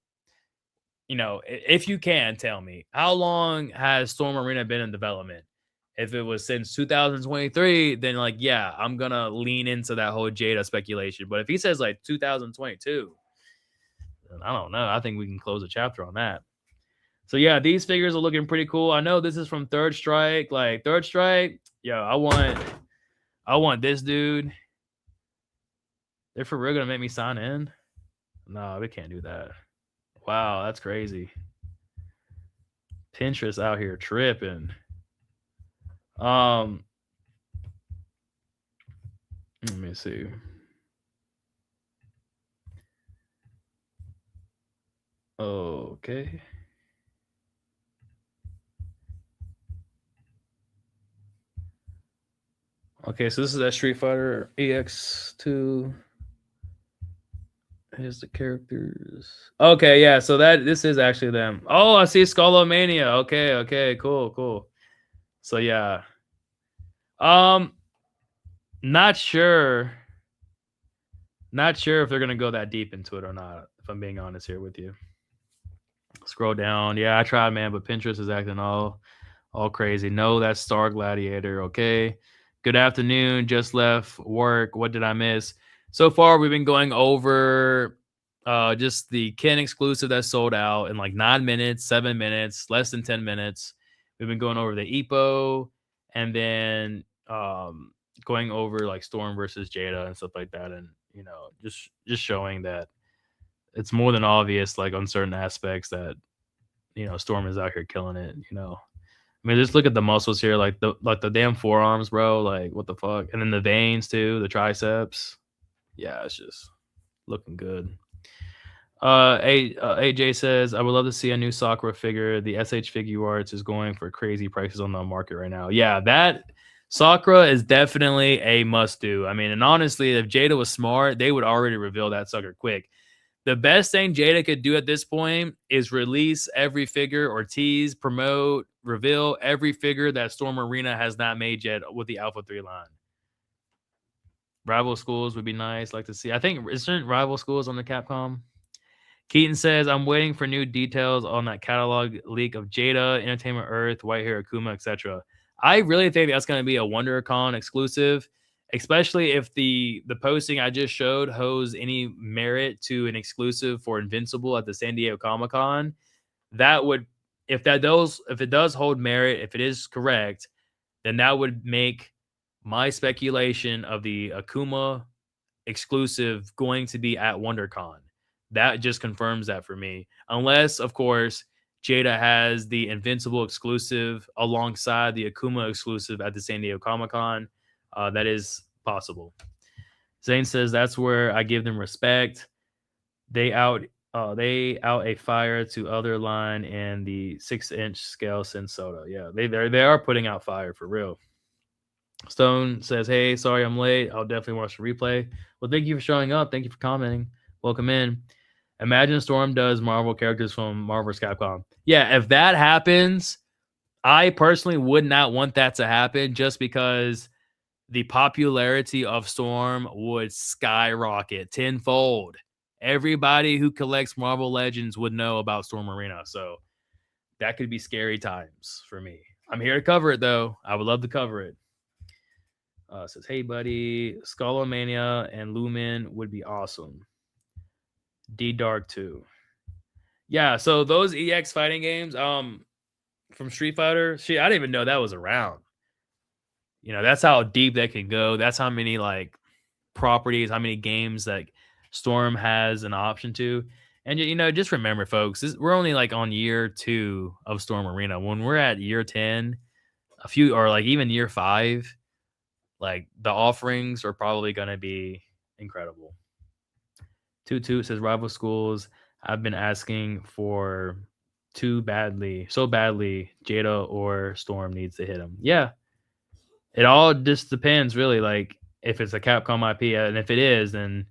if you can tell me how long has Storm Arena been in development? If it was since 2023, then like, yeah, I'm gonna lean into that whole Jada speculation. But if he says like 2022, then I don't know. I think we can close a chapter on that. So yeah, these figures are looking pretty cool. I know this is from Third Strike. Like Third Strike, yeah, I want this dude. They're for real gonna make me sign in? No, we can't do that. Wow, that's crazy. Pinterest out here tripping. Let me see. Okay. Okay, so this is that Street Fighter EX2. Here's the characters. Okay, yeah, so this is actually them. Oh, I see Skullomania. Okay, cool. So yeah. Not sure. Not sure if they're gonna go that deep into it or not, if I'm being honest here with you. Scroll down. Yeah, I tried, man, but Pinterest is acting all crazy. No, that's Star Gladiator. Okay. Good afternoon. Just left work. What did I miss? So far, we've been going over just the Ken exclusive that sold out in like 9 minutes, 7 minutes, less than 10 minutes. We've been going over the Ippo, and then going over like Storm versus Jada and stuff like that, and just showing that it's more than obvious, like on certain aspects, that Storm is out here killing it. I mean, just look at the muscles here, like the damn forearms, bro. Like, what the fuck? And then the veins too, the triceps. Yeah, it's just looking good. AJ says, I would love to see a new Sakura figure. The SH Figure Arts is going for crazy prices on the market right now. Yeah, that Sakura is definitely a must do. I mean, and honestly, if Jada was smart, they would already reveal that sucker quick. The best thing Jada could do at this point is release every figure or tease, promote, reveal every figure that Storm Arena has not made yet with the Alpha 3 line. Rival schools would be nice. Like to see. I think isn't Rival schools on the Capcom? Keaton says, I'm waiting for new details on that catalog leak of Jada, Entertainment Earth, White Hair Akuma, etc. I really think that's going to be a WonderCon exclusive, especially if the posting I just showed holds any merit to an exclusive for Invincible at the San Diego Comic-Con. That would, if it does hold merit, if it is correct, then that would make my speculation of the Akuma exclusive going to be at WonderCon. That just confirms that for me. Unless, of course, Jada has the Invincible exclusive alongside the Akuma exclusive at the San Diego Comic-Con. That is possible. Zane says that's where I give them respect. They out a fire to other line and the 6-inch scale Sensoda. Yeah, they are putting out fire for real. Stone says, hey, sorry I'm late. I'll definitely watch the replay. Well, thank you for showing up. Thank you for commenting. Welcome in. Imagine Storm does Marvel characters from Marvel vs. Capcom. Yeah, if that happens, I personally would not want that to happen just because the popularity of Storm would skyrocket tenfold. Everybody who collects Marvel Legends would know about Storm Arena. So that could be scary times for me. I'm here to cover it, though. I would love to cover it. Says, hey, buddy, Skullomania and Lumen would be awesome. D-Dark 2. Yeah, so those EX fighting games from Street Fighter, shit, I didn't even know that was around. That's how deep that can go. That's how many like properties, how many games that Storm has an option to. And just remember, folks, we're only like on year 2 of Storm Arena. When we're at year 10, or like even year 5, like the offerings are probably going to be incredible. Toot says rival schools. I've been asking for so badly. Jada or Storm needs to hit him. Yeah, it all just depends, really. Like if it's a Capcom IP, and if it is, then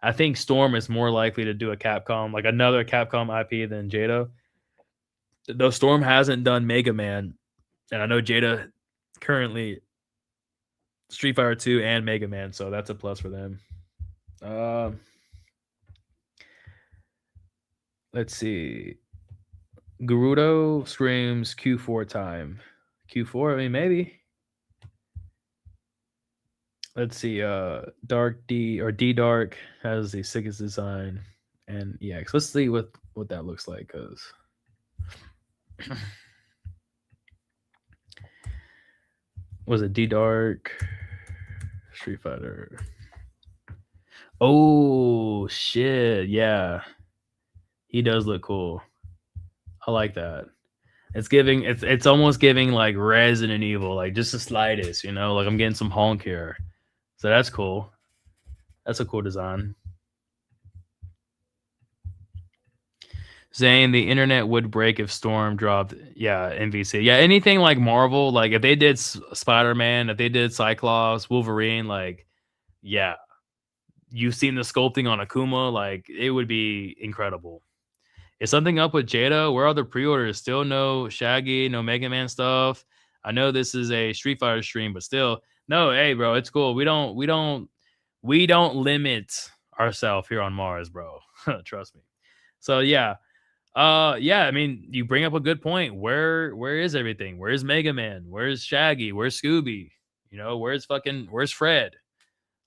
I think Storm is more likely to do a Capcom, like another Capcom IP than Jada. Though Storm hasn't done Mega Man, and I know Jada currently Street Fighter 2 and Mega Man, so that's a plus for them. Let's see. Gerudo screams Q4 time. Q4? I mean, maybe. Let's see. Dark D or D Dark has the sickest design and EX. Let's see what that looks like, because was it D Dark Street Fighter? Oh shit! Yeah, he does look cool. I like that. It's almost giving like Resident Evil, like just the slightest, like I'm getting some honk here. So that's cool. That's a cool design. Saying the internet would break if Storm dropped, MVC. Yeah, anything like Marvel, like if they did Spider-Man, if they did Cyclops, Wolverine, like, yeah, you've seen the sculpting on Akuma, like it would be incredible. Is something up with Jada? Where are the pre-orders? Still no Shaggy, no Mega Man stuff. I know this is a Street Fighter stream, but still, no. Hey, bro, it's cool. We don't limit ourselves here on Mars, bro. Trust me. So yeah, yeah. I mean, you bring up a good point. Where is everything? Where's Mega Man? Where's Shaggy? Where's Scooby? Where's Fred?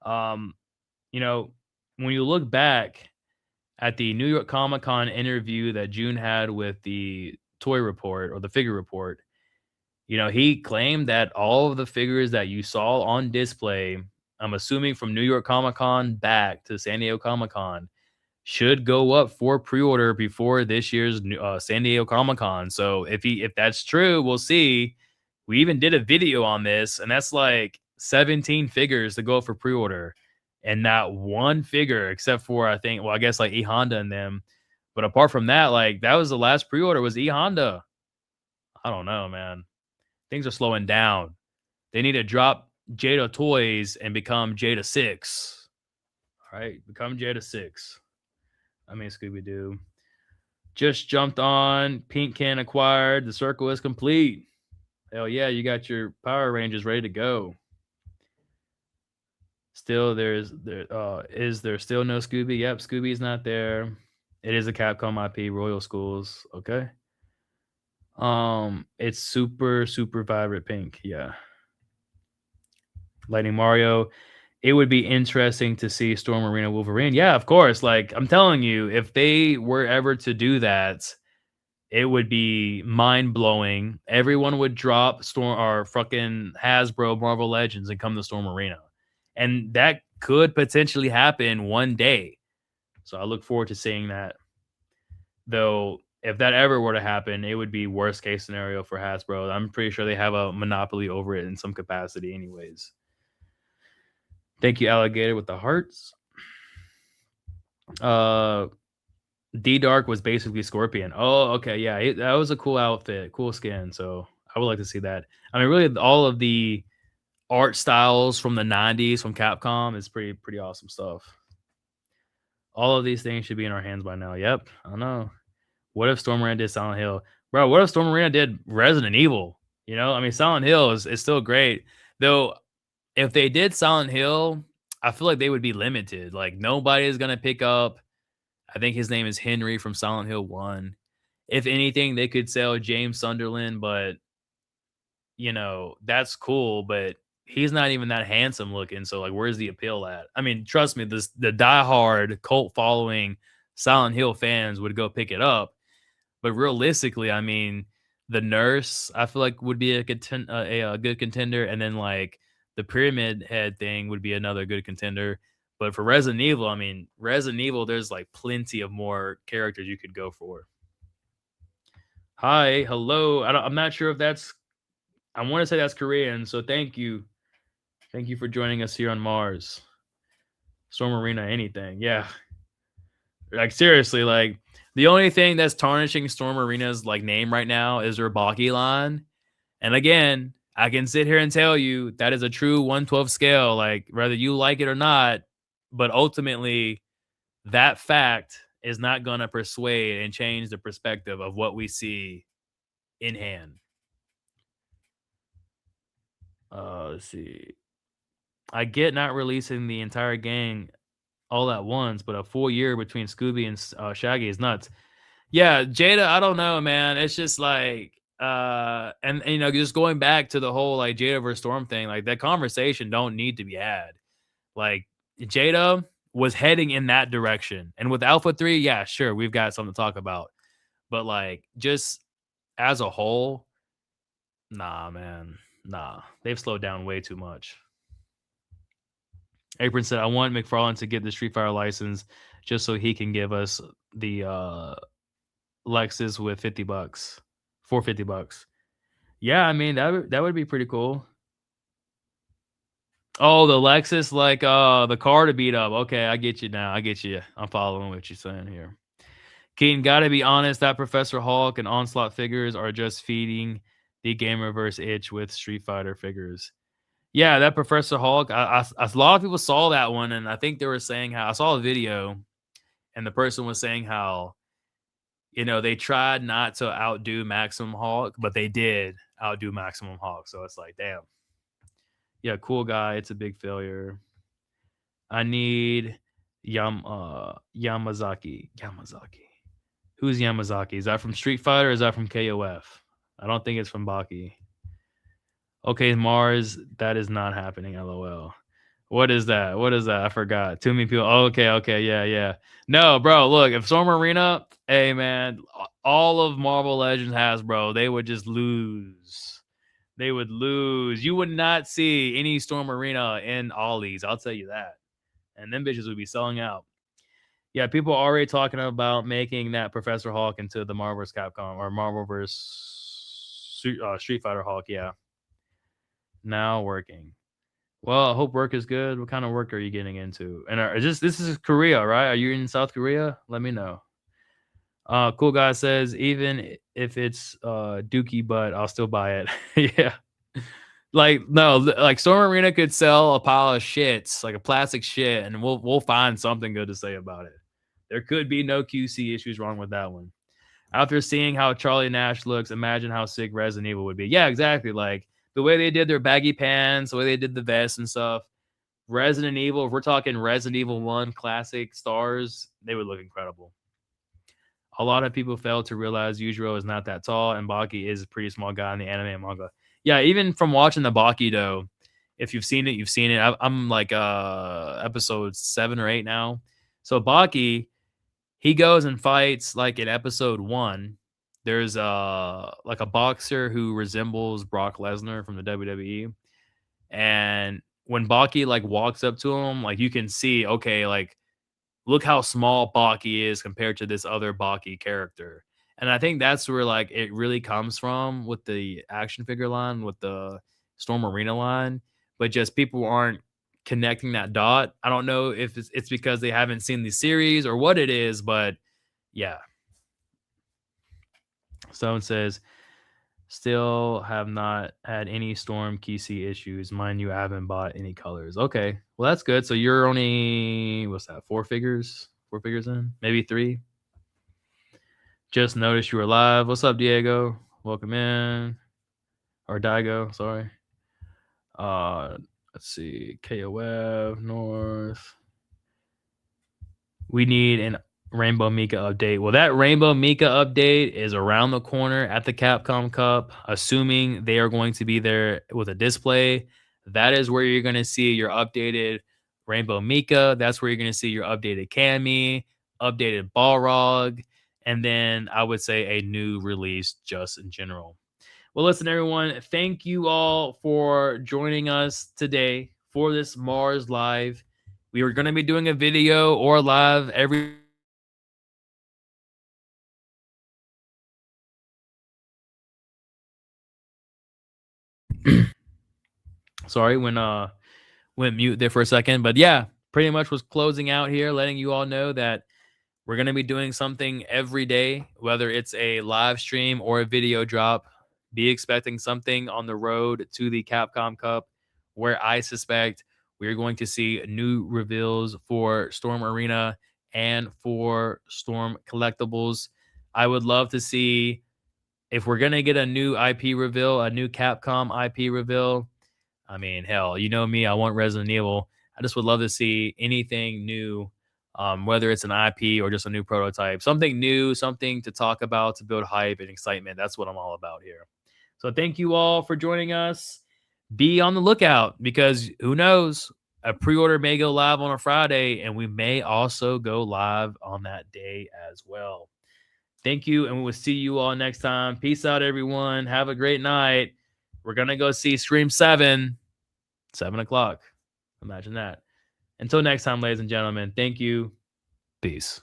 When you look back at the New York Comic Con interview that June had with the Toy Report or the Figure Report, He claimed that all of the figures that you saw on display, I'm assuming from New York Comic Con back to San Diego Comic Con, should go up for pre-order before this year's San Diego Comic Con. So if that's true, we'll see. We even did a video on this, and that's like 17 figures to go up for pre-order, and not one figure except for I think, well, I guess like E Honda and them. But apart from that, like that was the last pre-order was E Honda. I don't know, man. Things are slowing down. They need to drop Jada toys and become Jada 6. All right, become Jada 6. I mean, Scooby Doo. Just jumped on. Pink can acquired. The circle is complete. Hell yeah, you got your Power Rangers ready to go. Still, is there still no Scooby? Yep, Scooby's not there. It is a Capcom IP, Royal Schools. Okay. It's super vibrant pink. Yeah. Lightning Mario. It would be interesting to see Storm Arena Wolverine. Yeah, of course. Like I'm telling you, if they were ever to do that, it would be mind blowing. Everyone would drop Storm or fucking Hasbro Marvel Legends and come to Storm Arena, and that could potentially happen one day. So I look forward to seeing that. Though, if that ever were to happen, it would be worst case scenario for Hasbro. I'm pretty sure they have a monopoly over it in some capacity, anyways. Thank you, Alligator, with the hearts. D Dark was basically Scorpion. Oh, okay, yeah, that was a cool outfit, cool skin. So I would like to see that. I mean, really, all of the art styles from the '90s from Capcom is pretty awesome stuff. All of these things should be in our hands by now. Yep, I know. What if Storm Arena did Silent Hill, bro? What if Storm Arena did Resident Evil? I mean, Silent Hill is still great, though. If they did Silent Hill, I feel like they would be limited. Like nobody is gonna pick up. I think his name is Henry from Silent Hill 1. If anything, they could sell James Sunderland, but that's cool, but he's not even that handsome looking. So like where's the appeal at? I mean, trust me, the diehard cult following Silent Hill fans would go pick it up. But realistically, I mean, the nurse I feel like would be a good contender, and then like the pyramid head thing would be another good contender. But for Resident Evil, I mean, Resident Evil, there's like plenty of more characters you could go for. Hi, hello. I'm not sure if that's. I want to say that's Korean, so thank you for joining us here on Mars. Storm Arena, anything, yeah. Like seriously, like the only thing that's tarnishing Storm Arena's like name right now is their Baki line. And again, I can sit here and tell you that is a true 1/12 scale, like whether you like it or not. But ultimately, that fact is not going to persuade and change the perspective of what we see in hand. Let's see. I get not releasing the entire gang all at once, but a full year between Scooby and Shaggy is nuts. Yeah, Jada, I don't know, man. It's just like and just going back to the whole like Jada versus Storm thing, like that conversation don't need to be had. Like Jada was heading in that direction. And with Alpha 3, yeah, sure, we've got something to talk about. But like just as a whole, nah, man. Nah. They've slowed down way too much. Apron said, I want McFarlane to get the Street Fighter license just so he can give us the Lexus with $50 for $50. Yeah, I mean that would be pretty cool. Oh, the Lexus, like the car to beat up. Okay, I get you now. I get you. I'm following what you're saying here. Keaton, gotta be honest, that Professor Hulk and Onslaught figures are just feeding the Gamerverse itch with Street Fighter figures. Yeah, that Professor Hulk. A lot of people saw that one, and I think they were saying how I saw a video, and the person was saying how they tried not to outdo Maximum Hulk, but they did outdo Maximum Hulk. So it's like, damn. Yeah, cool guy. It's a big failure. I need Yamazaki. Yamazaki. Who's Yamazaki? Is that from Street Fighter or is that from KOF? I don't think it's from Baki. Okay, M.A.R.S, that is not happening. LOL. What is that? What is that? I forgot. Too many people. Oh, okay. Yeah. No, bro, look, if Storm Arena, hey, man, all of Marvel Legends has, bro, they would just lose. They would lose. You would not see any Storm Arena in Ollie's. I'll tell you that. And them bitches would be selling out. Yeah, people are already talking about making that Professor Hulk into the Marvel vs. Capcom or Marvel vs. Street Fighter Hulk. Yeah, now working. Well, I hope work is good. What kind of work are you getting into? And this is Korea, right? Are you in South Korea? Let me know. Cool guy says even if it's Dookie, but I'll still buy it. Yeah. Like no, like Storm Arena could sell a pile of shits, like a plastic shit, and we'll find something good to say about it. There could be no QC issues wrong with that one. After seeing how Charlie Nash looks, imagine how sick Resident Evil would be. Yeah, exactly. Like the way they did their baggy pants, the way they did the vest and stuff. Resident Evil, if we're talking Resident Evil 1 classic stars, they would look incredible. A lot of people fail to realize Yujiro is not that tall, and Baki is a pretty small guy in the anime and manga. Yeah, even from watching the Baki though, if you've seen it, you've seen it. I'm like episode 7 or 8 now. So Baki, he goes and fights like in episode 1. There's like a boxer who resembles Brock Lesnar from the WWE, and when Baki like walks up to him, like you can see, okay, like look how small Baki is compared to this other Baki character. And I think that's where like it really comes from with the action figure line, with the Storm Arena line, but just people aren't connecting that dot. I don't know if it's because they haven't seen the series or what it is, but yeah. Stone says, still have not had any Storm QC issues. Mind you, I haven't bought any colors. Okay, well that's good. So you're only what's that? 4 figures in, maybe 3. Just noticed you were live. What's up, Diego? Welcome in, or Daigo. Sorry. Let's see. KOF North. We need an Rainbow Mika update. Well, that Rainbow Mika update is around the corner at the Capcom Cup, assuming they are going to be there with a display. That is where you're going to see your updated Rainbow Mika. That's where you're going to see your updated Cammy, updated Balrog, and then I would say a new release just in general. Well, listen, everyone, thank you all for joining us today for this M.A.R.S live. We are going to be doing a video or live every sorry, went mute there for a second, but yeah, pretty much was closing out here, letting you all know that we're going to be doing something every day, whether it's a live stream or a video drop. Be expecting something on the road to the Capcom Cup, where I suspect we're going to see new reveals for Storm Arena and for Storm Collectibles. I would love to see if we're going to get a new IP reveal, a new Capcom IP reveal. I mean, hell, you know me, I want Resident Evil. I just would love to see anything new, whether it's an IP or just a new prototype, something new, something to talk about, to build hype and excitement. That's what I'm all about here. So thank you all for joining us. Be on the lookout, because who knows, a pre-order may go live on a Friday, and we may also go live on that day as well. Thank you, and we will see you all next time. Peace out, everyone. Have a great night. We're going to go see Stream 7, 7 o'clock. Imagine that. Until next time, ladies and gentlemen, thank you. Peace.